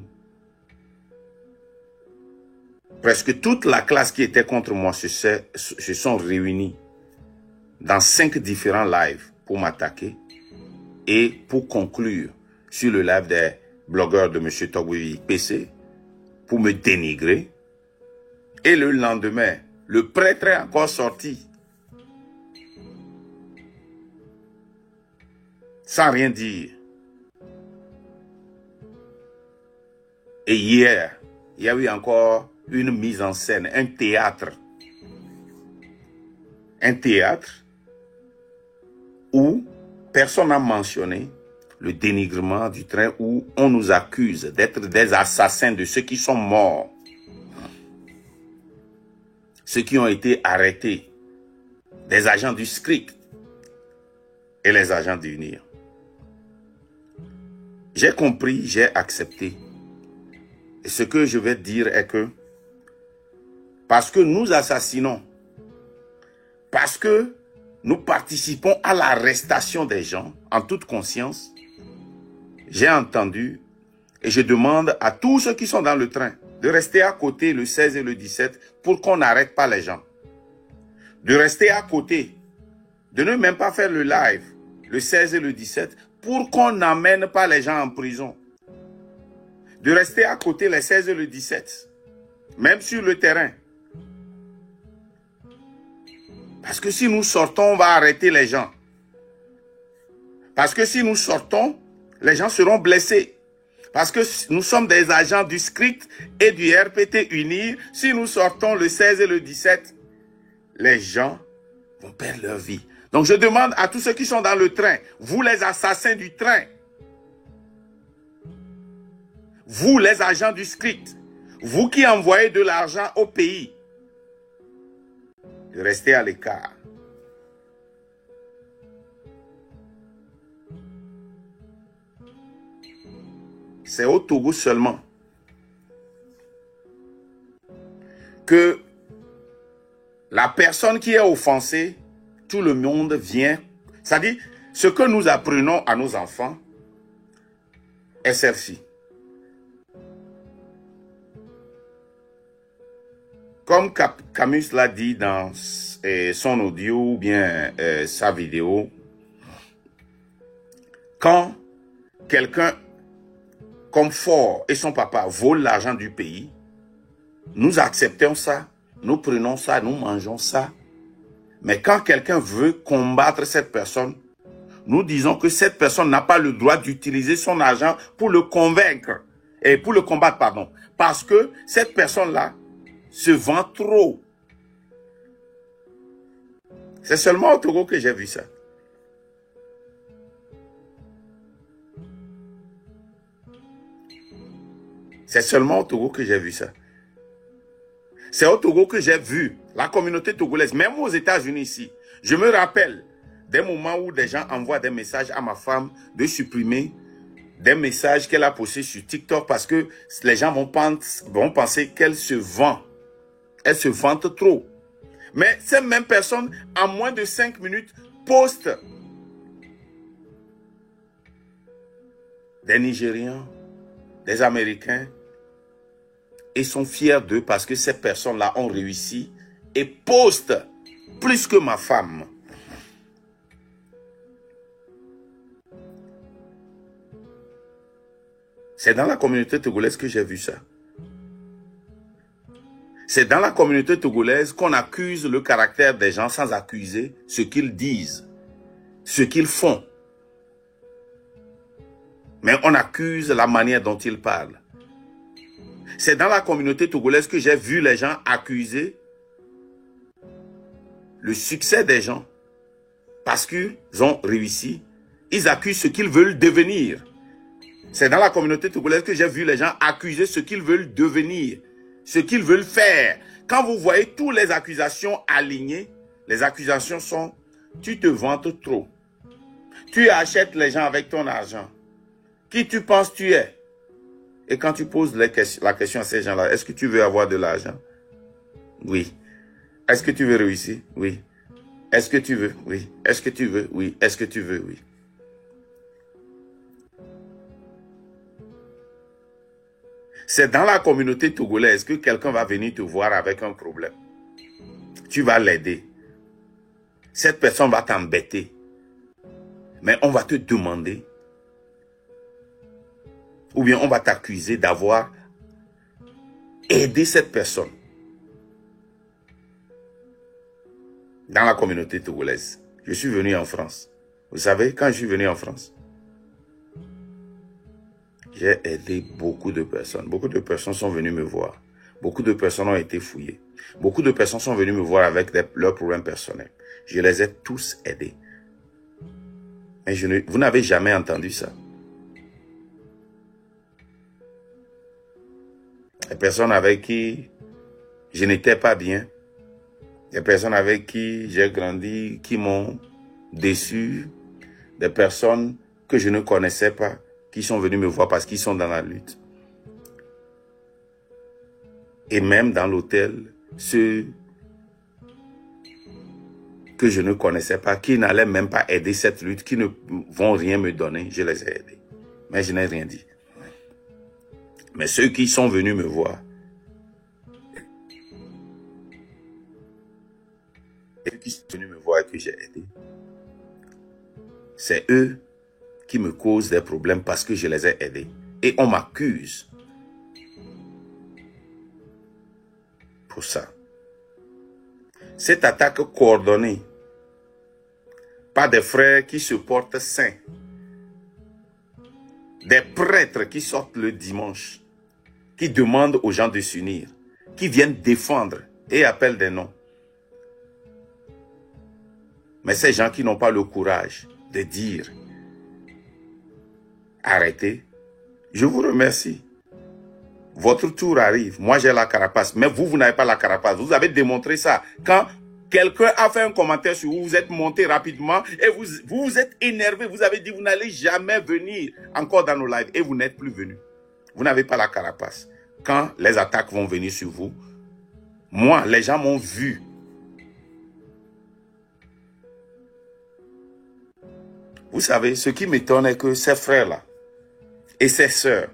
presque toute la classe qui était contre moi se sont réunis dans 5 différents lives pour m'attaquer et pour conclure sur le live des blogueurs de M. Togwiri PC pour me dénigrer. Et le lendemain, le prêtre est encore sorti sans rien dire. Et hier, il y a eu encore une mise en scène, un théâtre. Un théâtre où personne n'a mentionné le dénigrement du train où on nous accuse d'être des assassins de ceux qui sont morts. Ceux qui ont été arrêtés, des agents du SCRIC et les agents d'UNIR. J'ai compris, j'ai accepté. Et ce que je vais dire est que parce que nous assassinons, parce que nous participons à l'arrestation des gens en toute conscience, j'ai entendu et je demande à tous ceux qui sont dans le train de rester à côté le 16 et le 17 pour qu'on n'arrête pas les gens. De rester à côté, de ne même pas faire le live le 16 et le 17 pour qu'on n'amène pas les gens en prison. De rester à côté les 16 et le 17, même sur le terrain. Parce que si nous sortons, on va arrêter les gens. Parce que si nous sortons, les gens seront blessés. Parce que nous sommes des agents du SCRIC et du RPT UNIR. Si nous sortons le 16 et le 17, les gens vont perdre leur vie. Donc je demande à tous ceux qui sont dans le train, vous les assassins du train, vous les agents du SCRIC, vous qui envoyez de l'argent au pays, de rester à l'écart. C'est au Togo seulement que la personne qui est offensée, tout le monde vient. C'est-à-dire, ce que nous apprenons à nos enfants est celle-ci. Comme Camus l'a dit dans son audio ou bien sa vidéo, quand quelqu'un comme Ford et son papa volent l'argent du pays, nous acceptons ça, nous prenons ça, nous mangeons ça. Mais quand quelqu'un veut combattre cette personne, nous disons que cette personne n'a pas le droit d'utiliser son argent pour le convaincre, et pour le combattre, pardon. Parce que cette personne-là se vend trop. C'est seulement au Togo que j'ai vu ça. C'est seulement au Togo que j'ai vu ça. C'est au Togo que j'ai vu la communauté togolaise, même aux États-Unis ici. Je me rappelle des moments où des gens envoient des messages à ma femme de supprimer des messages qu'elle a postés sur TikTok parce que les gens vont penser qu'elle se vend. Elle se vante trop. Mais ces mêmes personnes, en moins de 5 minutes, postent des Nigérians, des Américains, et sont fiers d'eux parce que ces personnes-là ont réussi et postent plus que ma femme. C'est dans la communauté togolaise que j'ai vu ça. C'est dans la communauté togolaise qu'on accuse le caractère des gens sans accuser ce qu'ils disent, ce qu'ils font. Mais on accuse la manière dont ils parlent. C'est dans la communauté togolaise que j'ai vu les gens accuser le succès des gens parce qu'ils ont réussi. Ils accusent ce qu'ils veulent devenir. C'est dans la communauté togolaise que j'ai vu les gens accuser ce qu'ils veulent devenir, ce qu'ils veulent faire. Quand vous voyez toutes les accusations alignées, les accusations sont « tu te vantes trop, tu achètes les gens avec ton argent, qui tu penses tu es ?» Et quand tu poses la question à ces gens-là, est-ce que tu veux avoir de l'argent? Oui. Est-ce que tu veux réussir? Oui. Est-ce que tu veux? Oui. Est-ce que tu veux? Oui. Est-ce que tu veux? Oui. C'est dans la communauté togolaise que quelqu'un va venir te voir avec un problème. Tu vas l'aider. Cette personne va t'embêter. Mais on va te demander, ou bien on va t'accuser d'avoir aidé cette personne. Dans la communauté togolaise. Je suis venu en France. Vous savez, quand je suis venu en France, j'ai aidé beaucoup de personnes. Beaucoup de personnes sont venues me voir. Beaucoup de personnes ont été fouillées. Beaucoup de personnes sont venues me voir avec leurs problèmes personnels. Je les ai tous aidés. Mais vous n'avez jamais entendu ça. Les personnes avec qui je n'étais pas bien, des personnes avec qui j'ai grandi, qui m'ont déçu, des personnes que je ne connaissais pas, qui sont venus me voir parce qu'ils sont dans la lutte. Et même dans l'hôtel, ceux que je ne connaissais pas, qui n'allaient même pas aider cette lutte, qui ne vont rien me donner, je les ai aidés. Mais je n'ai rien dit. Mais ceux qui sont venus me voir, et qui sont venus me voir et que j'ai aidé, c'est eux qui me causent des problèmes parce que je les ai aidés. Et on m'accuse pour ça. Cette attaque coordonnée par des frères qui se portent saints, des prêtres qui sortent le dimanche, qui demandent aux gens de s'unir, qui viennent défendre et appellent des noms. Mais ces gens qui n'ont pas le courage de dire arrêtez, je vous remercie. Votre tour arrive. Moi, j'ai la carapace. Mais vous n'avez pas la carapace. Vous avez démontré ça. Quand quelqu'un a fait un commentaire sur vous, vous êtes monté rapidement et vous êtes énervé. Vous avez dit, vous n'allez jamais venir encore dans nos lives. Et vous n'êtes plus venu. Vous n'avez pas la carapace. Quand les attaques vont venir sur vous, moi, les gens m'ont vu. Vous savez, ce qui m'étonne est que ces frères-là et ses sœurs,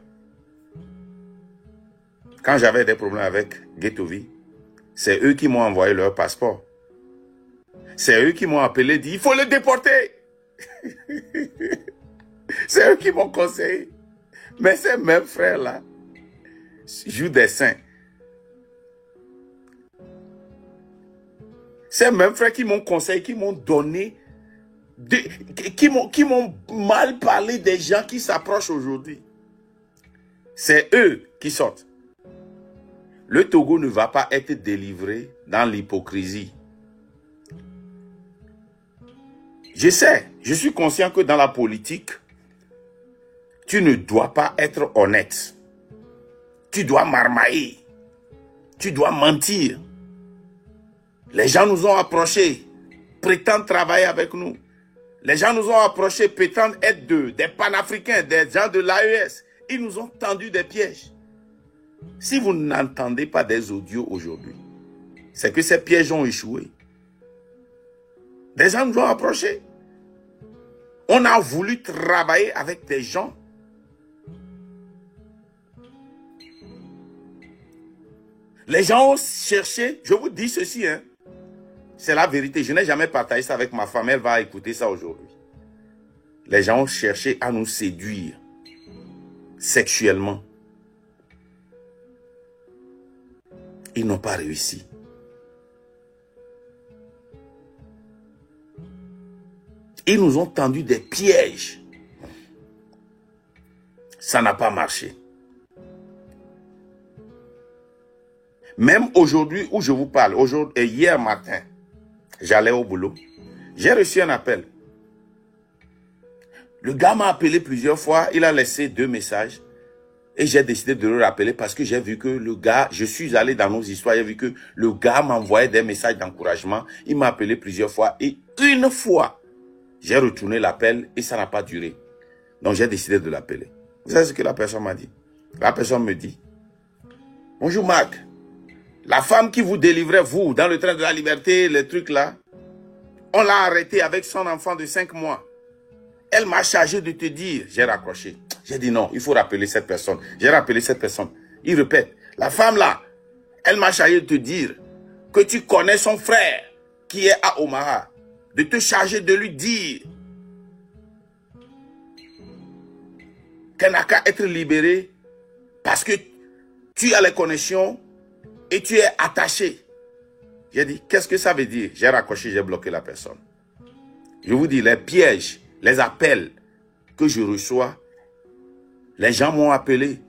quand j'avais des problèmes avec Ghettovi, c'est eux qui m'ont envoyé leur passeport. C'est eux qui m'ont appelé, dit, il faut le déporter. C'est eux qui m'ont conseillé. Mais ces mêmes frères-là jouent des saints. Ces mêmes frères qui m'ont conseillé, qui m'ont donné, qui m'ont mal parlé des gens qui s'approchent aujourd'hui. C'est eux qui sortent. le Togo ne va pas être délivré dans l'hypocrisie. Je sais, je suis conscient que dans la politique, tu ne dois pas être honnête. Tu dois marmailler. Tu dois mentir. Les gens nous ont approchés, prétendent travailler avec nous. Les gens nous ont approchés, prétendent être des panafricains, des gens de l'AES. Ils nous ont tendu des pièges. Si vous n'entendez pas des audios aujourd'hui, c'est que ces pièges ont échoué. Des gens nous ont approchés. On a voulu travailler avec des gens. Les gens ont cherché, je vous dis ceci, hein, c'est la vérité, je n'ai jamais partagé ça avec ma femme, elle va écouter ça aujourd'hui. Les gens ont cherché à nous séduire sexuellement. Ils n'ont pas réussi. Ils nous ont tendu des pièges. Ça n'a pas marché. Même aujourd'hui où je vous parle, aujourd'hui et hier matin, j'allais au boulot. J'ai reçu un appel. Le gars m'a appelé plusieurs fois. Il a laissé 2 messages. Et j'ai décidé de le rappeler parce que j'ai vu que le gars, je suis allé dans nos histoires, j'ai vu que le gars m'envoyait des messages d'encouragement. Il m'a appelé plusieurs fois et une fois, j'ai retourné l'appel et ça n'a pas duré. Donc j'ai décidé de l'appeler. Vous savez ce que la personne m'a dit? La personne me dit, bonjour Marc, la femme qui vous délivrait, vous, dans le train de la liberté, les trucs là, on l'a arrêtée avec son enfant de 5 mois. Elle m'a chargé de te dire, j'ai raccroché. J'ai dit non, il faut rappeler cette personne. J'ai rappelé cette personne. Il répète, la femme là, elle m'a chargé de te dire que tu connais son frère qui est à Omaha. De te charger de lui dire qu'elle n'a qu'à être libérée parce que tu as les connexions et tu es attaché. J'ai dit, qu'est-ce que ça veut dire? J'ai raccroché, j'ai bloqué la personne. Je vous dis, les pièges, les appels que je reçois, les gens m'ont appelé.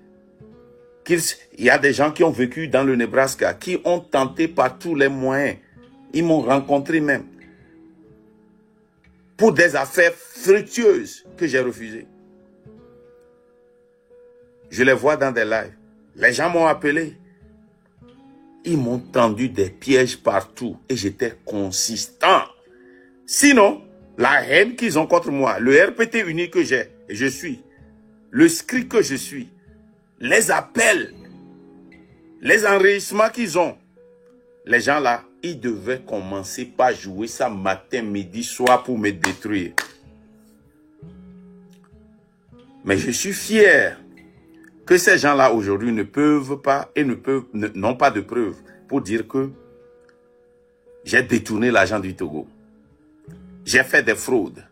Il y a des gens qui ont vécu dans le Nebraska, qui ont tenté par tous les moyens. Ils m'ont rencontré même. Pour des affaires fructueuses que j'ai refusées. Je les vois dans des lives. Les gens m'ont appelé. Ils m'ont tendu des pièges partout. Et j'étais consistant. Sinon, la haine qu'ils ont contre moi, le RPT uni que j'ai, et je suis, le script que je suis, les appels, les enregistrements qu'ils ont, les gens là, ils devaient commencer par jouer ça matin, midi, soir pour me détruire. Mais je suis fier que ces gens-là aujourd'hui ne peuvent pas et n'ont pas de preuves pour dire que j'ai détourné l'argent du Togo. J'ai fait des fraudes.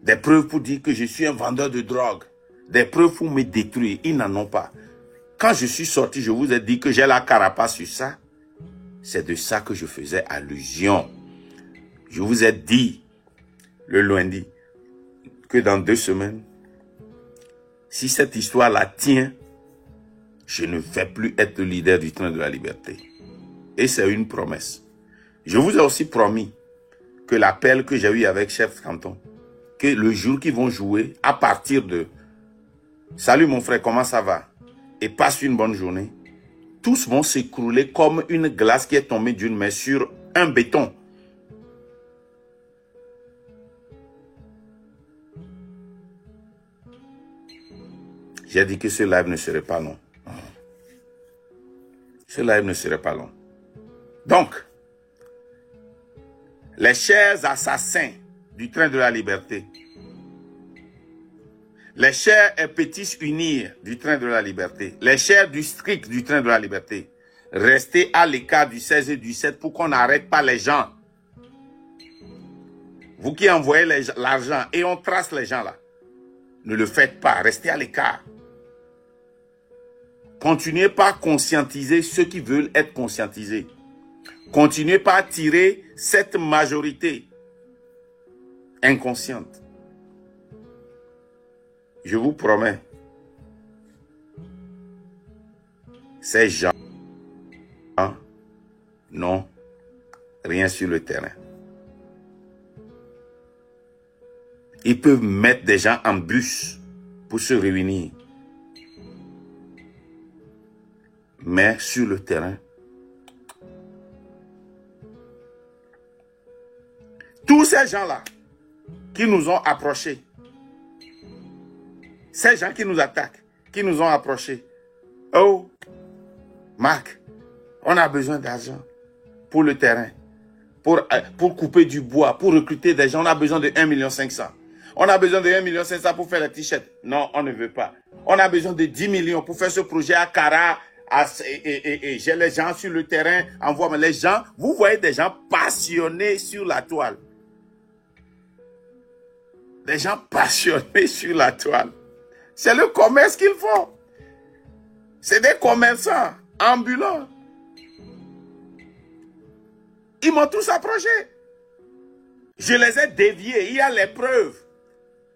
Des preuves pour dire que je suis un vendeur de drogue. Des preuves pour me détruire. Ils n'en ont pas. Quand je suis sorti, je vous ai dit que j'ai la carapace sur ça. C'est de ça que je faisais allusion. Je vous ai dit le lundi que dans 2 semaines, si cette histoire-là tient, je ne vais plus être le leader du train de la liberté. Et c'est une promesse. Je vous ai aussi promis que l'appel que j'ai eu avec chef canton, que le jour qu'ils vont jouer, à partir de « Salut mon frère, comment ça va ?» et « Passe une bonne journée », tous vont s'écrouler comme une glace qui est tombée d'une main sur un béton. J'ai dit que ce live ne serait pas long. Ce live ne serait pas long. Donc, les chers assassins du train de la liberté, les chers pétis unis du train de la liberté, les chers du strict du train de la liberté, restez à l'écart du 16 et du 7 pour qu'on n'arrête pas les gens. Vous qui envoyez l'argent et on trace les gens là, ne le faites pas, restez à l'écart. Continuez par conscientiser ceux qui veulent être conscientisés. Continuez par attirer cette majorité inconsciente. Je vous promets Ces gens n'ont rien sur le terrain. Ils peuvent mettre des gens en bus pour se réunir. Mais sur le terrain, tous ces gens-là qui nous ont approchés, ces gens qui nous attaquent, qui nous ont approchés, oh, Marc, on a besoin d'argent pour le terrain, pour couper du bois, pour recruter des gens, on a besoin de 1,5 million. On a besoin de 1,5 million pour faire les t-shirts. Non, on ne veut pas. On a besoin de 10 millions pour faire ce projet à Cara. J'ai les gens sur le terrain, envoie les gens. Vous voyez des gens passionnés sur la toile. Des gens passionnés sur la toile. C'est le commerce qu'ils font. C'est des commerçants ambulants. Ils m'ont tous approché. Je les ai déviés. Il y a les preuves.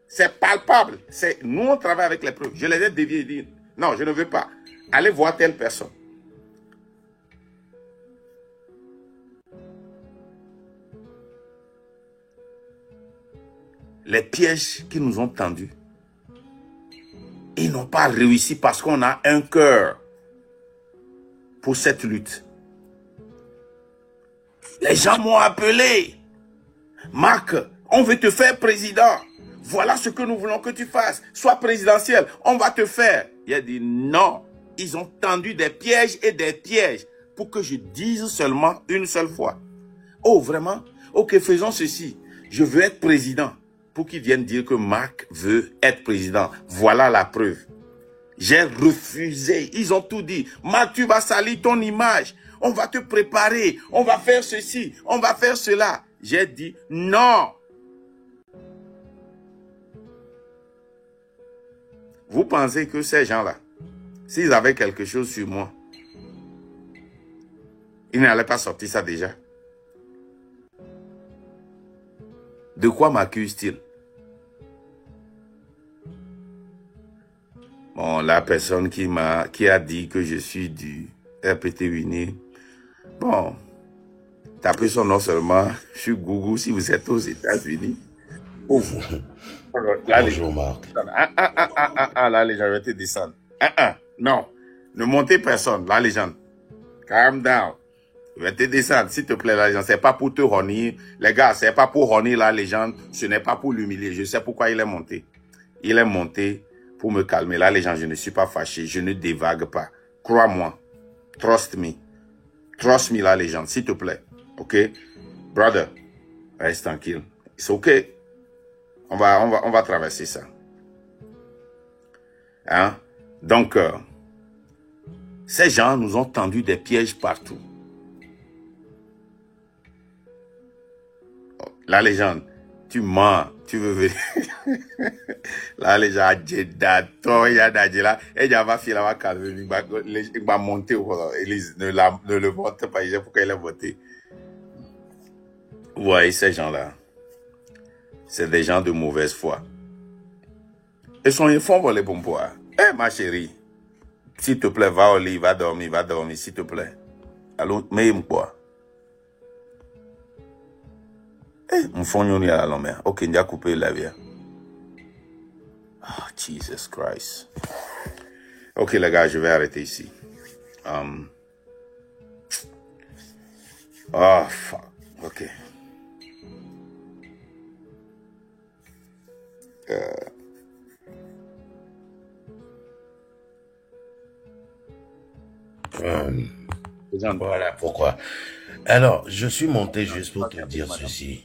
C'est palpable. Nous, on travaille avec les preuves. Je les ai déviés et dit, non, je ne veux pas. Allez voir telle personne. Les pièges qui nous ont tendus, ils n'ont pas réussi parce qu'on a un cœur pour cette lutte. Les gens m'ont appelé. Marc, on veut te faire président. Voilà ce que nous voulons que tu fasses. Sois présidentiel, on va te faire. Il a dit non. Ils ont tendu des pièges et des pièges pour que je dise seulement une seule fois. Oh, vraiment? Ok, faisons ceci. Je veux être président. Pour qu'ils viennent dire que Marc veut être président. Voilà la preuve. J'ai refusé. Ils ont tout dit. Marc, tu vas salir ton image. On va te préparer. On va faire ceci. On va faire cela. J'ai dit non. Vous pensez que ces gens-là, s'ils avaient quelque chose sur moi, ils n'allaient pas sortir ça déjà? De quoi m'accusent-ils? Bon, la personne qui a dit que je suis du RPT uni, bon, tapez son nom seulement sur Google si vous êtes aux États-Unis. Bonjour Marc. La légende, je vais te descendre. Non, ne montez personne, la légende. Calm down. Je vais te descendre, s'il te plaît, la légende. C'est pas pour te honir. Les gars, c'est pas pour honir la légende. Ce n'est pas pour l'humilier. Je sais pourquoi il est monté. Il est monté pour me calmer. La légende, je ne suis pas fâché. Je ne divague pas. Crois-moi. Trust me. Trust me, la légende, s'il te plaît. OK? Brother, reste tranquille. C'est OK. On va traverser ça. Hein? Donc, ces gens nous ont tendu des pièges partout. La légende, tu mens, tu veux venir. La légende, il va filer la calme, il va monter. Élise, ne le monte pas, il sait pourquoi il a voté. Vous voyez ces gens-là, c'est des gens de mauvaise foi. Ils font voler pour moi. Eh, ma chérie, s'il te plaît, va au lit, va dormir, s'il te plaît. Allô, mais quoi? Eh, mon fond à la lomé. Ok, on a coupé la vie. Ah, Jesus Christ. Ok, les gars, je vais arrêter ici. Oh, fuck. Ok. Voilà pourquoi. Alors, je suis monté juste pour te dire ceci.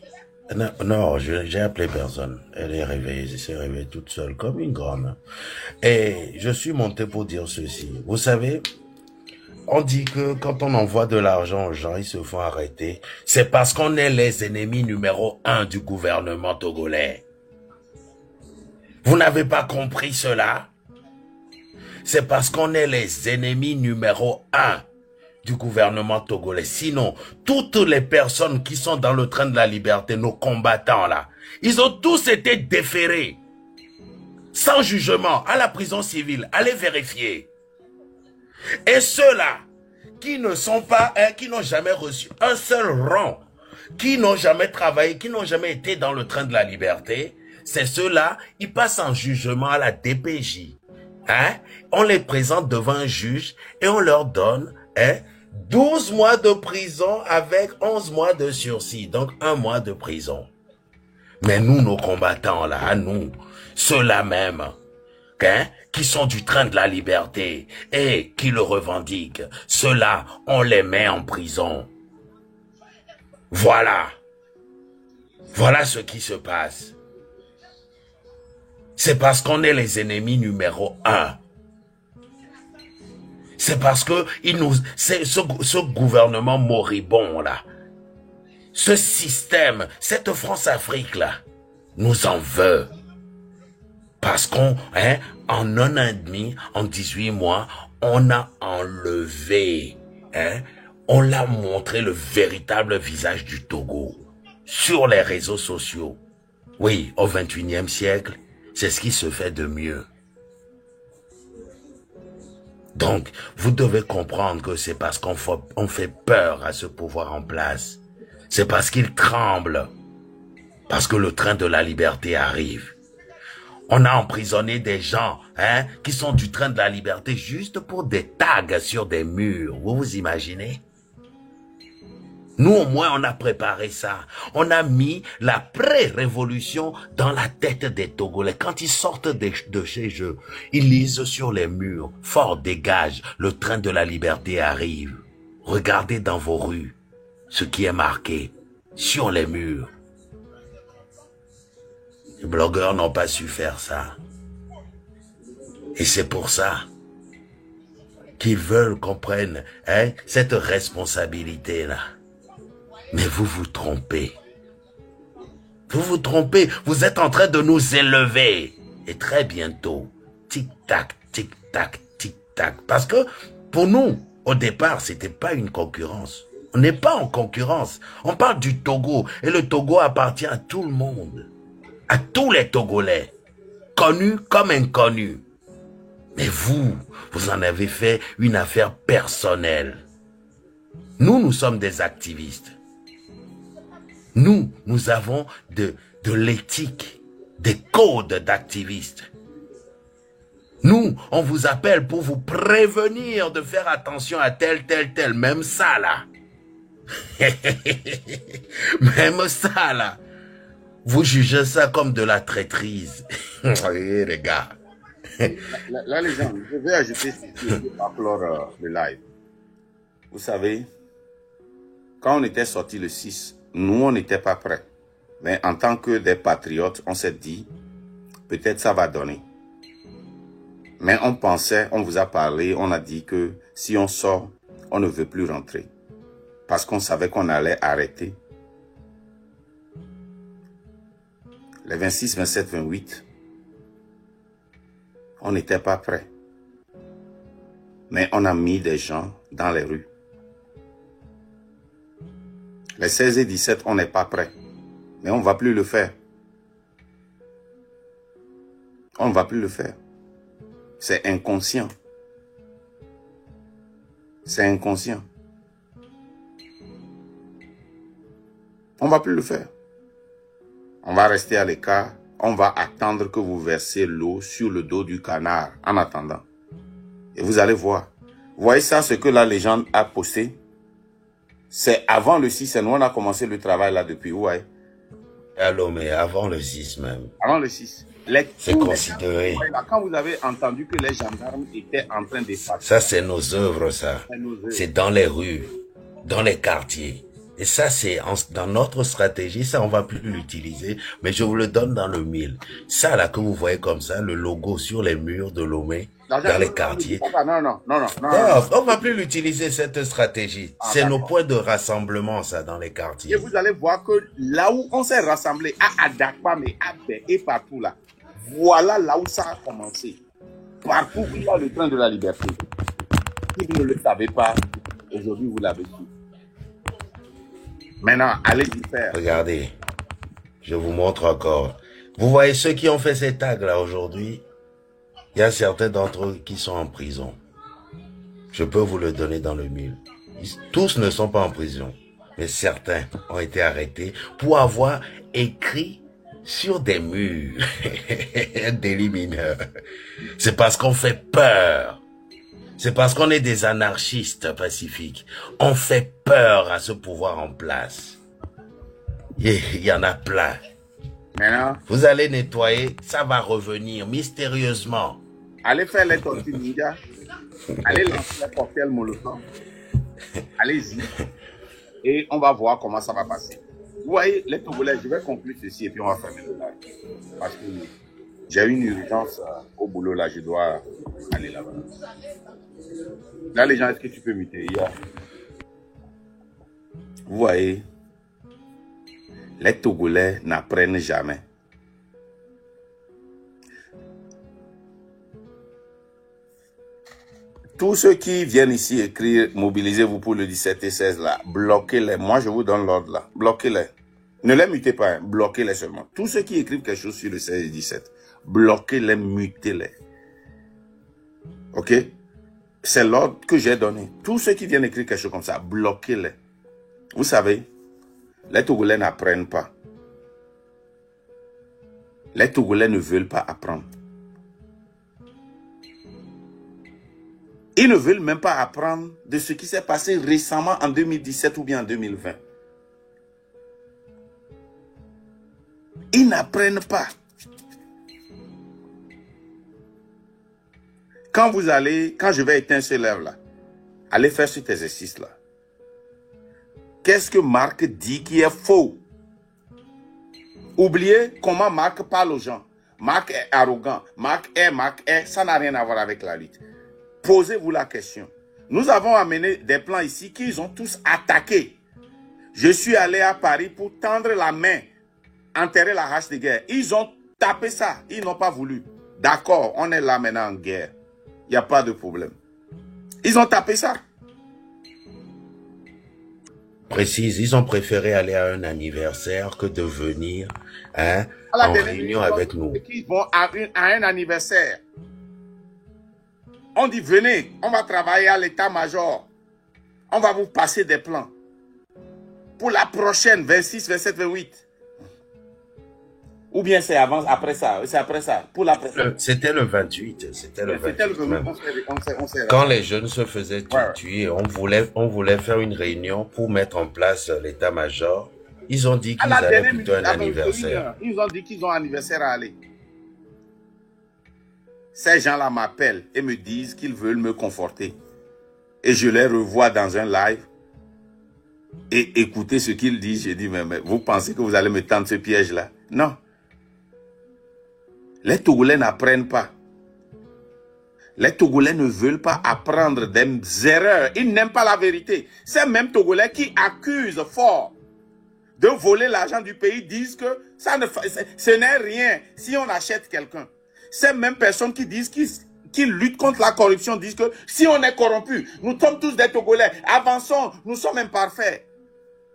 Non, j'ai appelé personne. Elle est réveillée, elle s'est réveillée toute seule comme une grande. Et je suis monté pour dire ceci. Vous savez, on dit que quand on envoie de l'argent aux gens, ils se font arrêter. C'est parce qu'on est les ennemis numéro 1 du gouvernement togolais. Vous n'avez pas compris cela? C'est parce qu'on est les ennemis numéro 1 du gouvernement togolais. Sinon, toutes les personnes qui sont dans le train de la liberté, nos combattants là, ils ont tous été déférés. Sans jugement, à la prison civile. Allez vérifier. Et ceux-là qui ne sont pas, qui n'ont jamais reçu un seul rang, qui n'ont jamais travaillé, qui n'ont jamais été dans le train de la liberté, c'est ceux-là, ils passent en jugement à la DPJ. On les présente devant un juge et on leur donne 12 mois de prison avec 11 mois de sursis, donc 1 mois de prison. Mais nous, nos combattants là, nous, ceux-là même, qui sont du train de la liberté et qui le revendiquent, ceux-là, on les met en prison. Voilà. Voilà ce qui se passe. C'est parce qu'on est les ennemis numéro 1. C'est parce que ce gouvernement moribond là, ce système, cette France-Afrique là, nous en veut. Parce qu'on, en 1 an et demi, en 18 mois, on a enlevé, on l'a montré le véritable visage du Togo sur les réseaux sociaux. Oui, au 21e siècle, c'est ce qui se fait de mieux. Donc, vous devez comprendre que c'est parce qu'on fait peur à ce pouvoir en place. C'est parce qu'il tremble. Parce que le train de la liberté arrive. On a emprisonné des gens qui sont du train de la liberté juste pour des tags sur des murs. Vous vous imaginez? Nous, au moins, on a préparé ça. On a mis la pré-révolution dans la tête des Togolais. Quand ils sortent de chez eux, ils lisent sur les murs. Fort dégage, le train de la liberté arrive. Regardez dans vos rues ce qui est marqué sur les murs. Les blogueurs n'ont pas su faire ça. Et c'est pour ça qu'ils veulent qu'on prenne cette responsabilité-là. Mais vous vous trompez. Vous vous trompez. Vous êtes en train de nous élever. Et très bientôt, tic-tac, tic-tac, tic-tac. Parce que pour nous, au départ, c'était pas une concurrence. On n'est pas en concurrence. On parle du Togo. Et le Togo appartient à tout le monde. À tous les Togolais. Connus comme inconnus. Mais vous en avez fait une affaire personnelle. Nous sommes des activistes. Nous avons de l'éthique, des codes d'activistes. Nous, on vous appelle pour vous prévenir de faire attention à tel, même ça là. Même ça là. Vous jugez ça comme de la traîtrise. Oui, les gars. La légende, je vais ajouter ceci pour clore le live. Vous savez, quand on était sorti le 6, nous, on n'était pas prêts. Mais en tant que des patriotes, on s'est dit, peut-être ça va donner. Mais on pensait, on vous a parlé, on a dit que si on sort, on ne veut plus rentrer. Parce qu'on savait qu'on allait arrêter. Les 26, 27, 28, on n'était pas prêts. Mais on a mis des gens dans les rues. Les 16 et 17, on n'est pas prêts. Mais on ne va plus le faire. On ne va plus le faire. C'est inconscient. C'est inconscient. On ne va plus le faire. On va rester à l'écart. On va attendre que vous versiez l'eau sur le dos du canard en attendant. Et vous allez voir. Vous voyez ça, ce que la légende a posté? C'est avant le 6, et nous on a commencé le travail là depuis, ouais. Allô, mais avant le 6 même. Avant le 6. C'est considéré. Quand vous avez entendu que les gendarmes étaient en train de passer. Ça, c'est nos œuvres, ça. C'est dans les rues, dans les quartiers. Et ça, c'est dans notre stratégie, ça, on va plus l'utiliser, mais je vous le donne dans le 1000. Ça, là, que vous voyez comme ça, le logo sur les murs de Lomé, dans les quartiers. Non. On va plus l'utiliser, cette stratégie. C'est nos points de rassemblement, ça, dans les quartiers. Et vous allez voir que là où on s'est rassemblé, à Adakpa, mais à Bé et partout là, voilà là où ça a commencé. Partout, il y a le train de la liberté. Si vous ne le savez pas, aujourd'hui, vous l'avez su. Maintenant, allez y faire. Regardez, je vous montre encore. Vous voyez ceux qui ont fait ces tags là aujourd'hui, il y a certains d'entre eux qui sont en prison. Je peux vous le donner dans le mille. Tous ne sont pas en prison, mais certains ont été arrêtés pour avoir écrit sur des murs délits mineurs. C'est parce qu'on fait peur. C'est parce qu'on est des anarchistes pacifiques. On fait peur à ce pouvoir en place. Il y en a plein. Maintenant, Vous allez nettoyer, ça va revenir mystérieusement. allez faire les tortues ninja. Allez lancer les cocktails Molotov. Allez-y. Et on va voir comment ça va passer. Vous voyez, les Togolais, je vais conclure ceci et puis on va fermer le live. Parce que j'ai une urgence au boulot là, je dois aller là-bas. Là, les gens, est-ce que tu peux muter? Vous voyez, les Togolais n'apprennent jamais. Tous ceux qui viennent ici écrire, mobilisez-vous pour le 17 et 16 là, bloquez-les. Moi, je vous donne l'ordre là. Bloquez-les. Ne les mutez pas, hein. Bloquez-les seulement. Tous ceux qui écrivent quelque chose sur le 16 et 17, bloquez-les, mutez-les. Ok? C'est l'ordre que j'ai donné. Tous ceux qui viennent écrire quelque chose comme ça, bloquez-les. Vous savez, les Togolais n'apprennent pas. Les Togolais ne veulent pas apprendre. Ils ne veulent même pas apprendre de ce qui s'est passé récemment en 2017 ou bien en 2020. Ils n'apprennent pas. Quand je vais éteindre ce lèvre-là, allez faire cet exercice-là. Qu'est-ce que Marc dit qui est faux? Oubliez comment Marc parle aux gens. Marc est arrogant. Marc est, ça n'a rien à voir avec la lutte. Posez-vous la question. Nous avons amené des plans ici qu'ils ont tous attaqués. Je suis allé à Paris pour tendre la main, enterrer la hache de guerre. Ils ont tapé ça. Ils n'ont pas voulu. D'accord, on est là maintenant en guerre. Il n'y a pas de problème. Ils ont tapé ça. Précise, ils ont préféré aller à un anniversaire que de venir en réunion avec nous. Ils vont à un anniversaire. On dit, venez, on va travailler à l'état-major. On va vous passer des plans. Pour la prochaine, 26, 27, 28. Ou bien c'est avant, après ça. C'est après ça. Pour la prochaine. C'était le 28. C'était le 28. Quand les jeunes se faisaient tuer, on voulait faire une réunion pour mettre en place l'état-major. Ils ont dit qu'ils allaient plutôt un anniversaire. Ils ont dit qu'ils ont un anniversaire à aller. Ces gens-là m'appellent et me disent qu'ils veulent me conforter. Et je les revois dans un live. Et écoutez ce qu'ils disent. J'ai dit, mais vous pensez que vous allez me tendre ce piège-là? Non. Les Togolais n'apprennent pas. Les Togolais ne veulent pas apprendre des erreurs. Ils n'aiment pas la vérité. Ces mêmes Togolais qui accusent fort de voler l'argent du pays disent que ce n'est rien si on achète quelqu'un. Ces mêmes personnes qui disent qu'ils luttent contre la corruption disent que si on est corrompu, nous sommes tous des Togolais. Avançons, nous sommes imparfaits.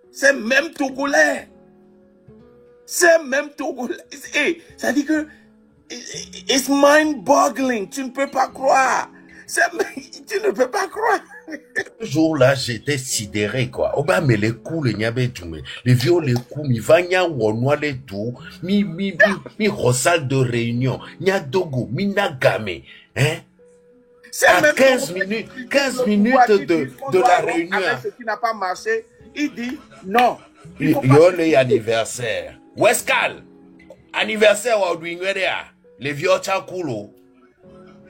Ces mêmes Togolais. Ces mêmes Togolais. Et ça dit que it's mind-boggling. Tu ne peux pas croire. Tu ne peux pas croire. Ce jour-là, j'étais sidéré, quoi. Oba me les coups, les nyabetoume. Les vieux les coups, mi vanya wonwa les tout. Mi rosal de réunion. Nya dogo, mi nagame. Hein? À 15 minutes de la réunion. Avec ce qui n'a pas marché, il dit non. Yo les anniversaire. Wescal. Anniversaire wa dwingwedea. Les vieux chakulo.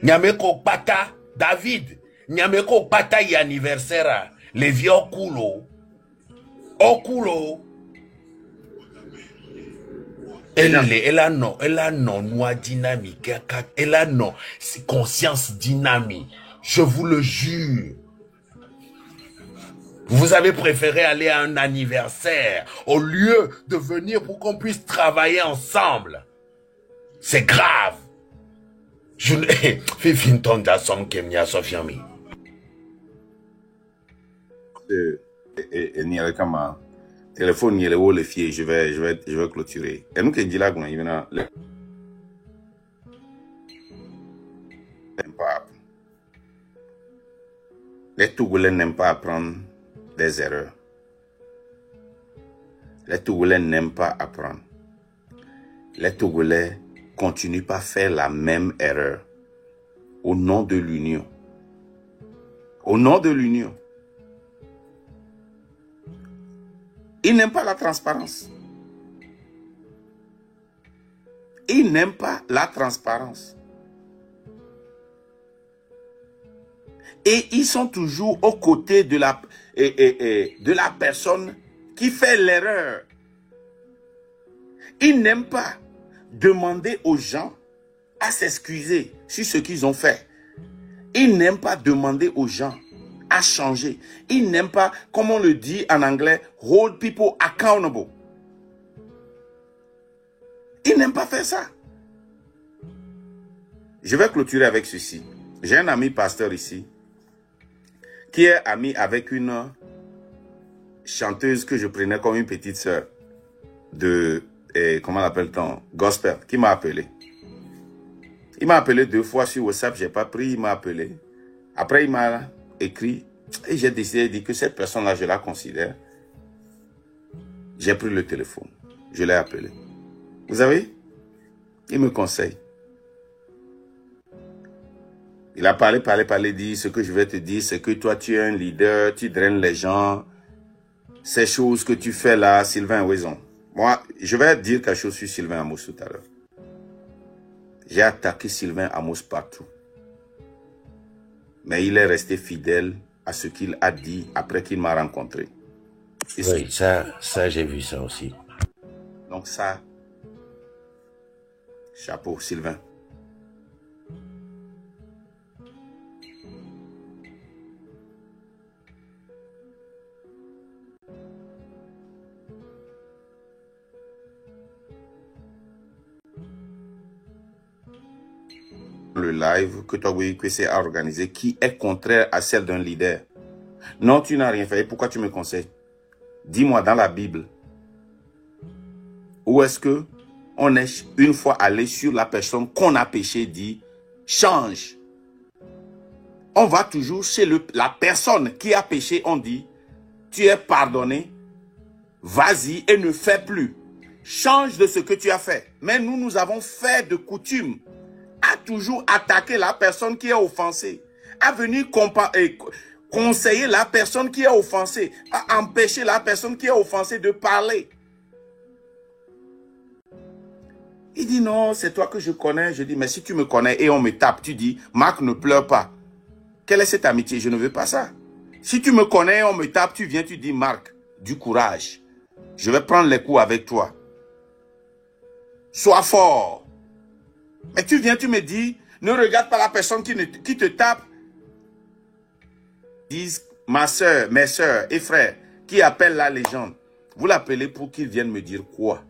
Nyameko pata David. Nyameko pata y anniversaire. Les vieux kulo. Okulo. Elle a non noix dynamique. Elle a non conscience dynamique. Je vous le jure. Vous avez préféré aller à un anniversaire au lieu de venir pour qu'on puisse travailler ensemble. C'est grave. Je ne fais finton d'assom kemia sofiami. Et n'y a comme téléphone n'y a le fier, je vais clôturer. Et nous qui dit là qu'on y vient Les Togolais n'aiment pas apprendre des erreurs. Les Togolais n'aiment pas apprendre. Les Togolais continuent pas à faire la même erreur au nom de l'union. Au nom de l'union. Ils n'aiment pas la transparence. Ils n'aiment pas la transparence. Et ils sont toujours aux côtés de la personne qui fait l'erreur. Ils n'aiment pas demander aux gens à s'excuser sur ce qu'ils ont fait. Ils n'aiment pas demander aux gens à changer. Ils n'aiment pas, comme on le dit en anglais, hold people accountable. Ils n'aiment pas faire ça. Je vais clôturer avec ceci. J'ai un ami pasteur ici qui est ami avec une chanteuse que je prenais comme une petite sœur de, comment l'appelle-t-on, gospel, qui m'a appelé. Il m'a appelé 2 fois sur WhatsApp, je n'ai pas pris, il m'a appelé. Après, il m'a écrit et j'ai décidé de dire que cette personne-là, je la considère. J'ai pris le téléphone, je l'ai appelé. Vous savez, il me conseille. Il a parlé, dit, ce que je vais te dire, c'est que toi, tu es un leader, tu draines les gens. Ces choses que tu fais là, Sylvain Ouezon. Moi, je vais dire quelque chose sur Sylvain Amos tout à l'heure. J'ai attaqué Sylvain Amos partout. Mais il est resté fidèle à ce qu'il a dit après qu'il m'a rencontré. Oui, ça j'ai vu ça aussi. Donc ça, chapeau Sylvain. Le live que Togui Kwesi a organisé qui est contraire à celle d'un leader. Non, tu n'as rien fait. Pourquoi tu me conseilles? Dis-moi dans la Bible. Où est-ce que on est une fois allé sur la personne qu'on a péché, dit change. On va toujours chez la personne qui a péché, on dit tu es pardonné, vas-y et ne fais plus. Change de ce que tu as fait. Mais nous avons fait de coutume à toujours attaquer la personne qui est offensée, à venir conseiller la personne qui est offensée, à empêcher la personne qui est offensée de parler. Il dit non, c'est toi que je connais. Je dis, mais si tu me connais et on me tape, tu dis, Marc, ne pleure pas. Quelle est cette amitié? Je ne veux pas ça. Si tu me connais et on me tape, tu viens, tu dis, Marc, du courage. Je vais prendre les coups avec toi. Sois fort. Mais tu viens, tu me dis, ne regarde pas la personne qui te tape. Disent, ma soeur, mes soeurs et frères, qui appellent la légende, vous l'appelez pour qu'il vienne me dire quoi?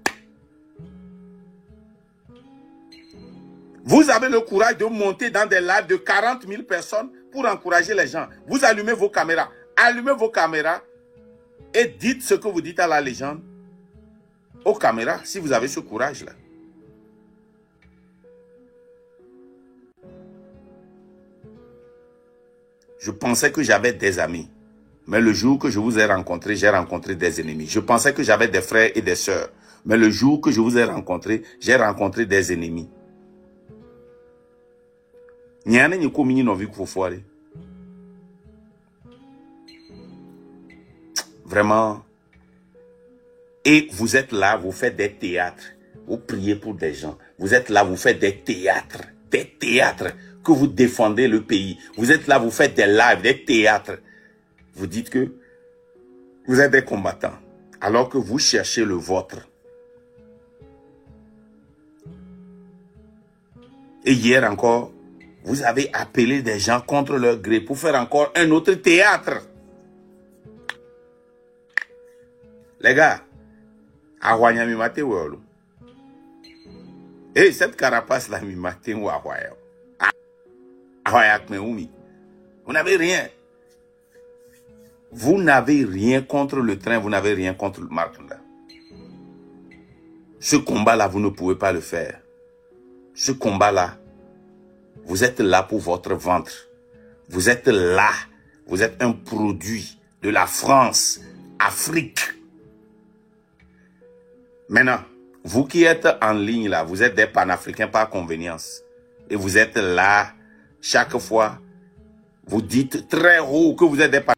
Vous avez le courage de monter dans des lives de 40 000 personnes pour encourager les gens. Vous allumez vos caméras. Allumez vos caméras et dites ce que vous dites à la légende aux caméras, si vous avez ce courage-là. Je pensais que j'avais des amis. Mais le jour que je vous ai rencontré, j'ai rencontré des ennemis. Je pensais que j'avais des frères et des sœurs. Mais le jour que je vous ai rencontré, j'ai rencontré des ennemis. Vraiment. Et vous êtes là, vous faites des théâtres. Vous priez pour des gens. Vous êtes là, vous faites des théâtres. Des théâtres. Que vous défendez le pays. Vous êtes là, vous faites des lives, des théâtres. Vous dites que vous êtes des combattants. Alors que vous cherchez le vôtre. Et hier encore, vous avez appelé des gens contre leur gré pour faire encore un autre théâtre. Les gars, Ahwanya mi maté wolo. Et cette carapace là mi maté ou Ahwaya. Ahwaya kmeoumi. Vous n'avez rien. Vous n'avez rien contre le train, vous n'avez rien contre le Markanda. Ce combat-là, vous ne pouvez pas le faire. Ce combat-là, vous êtes là pour votre ventre. Vous êtes là. Vous êtes un produit de la France, Afrique. Maintenant, vous qui êtes en ligne là, vous êtes des panafricains par convenience. Et vous êtes là, chaque fois, vous dites très haut que vous êtes des panafricains.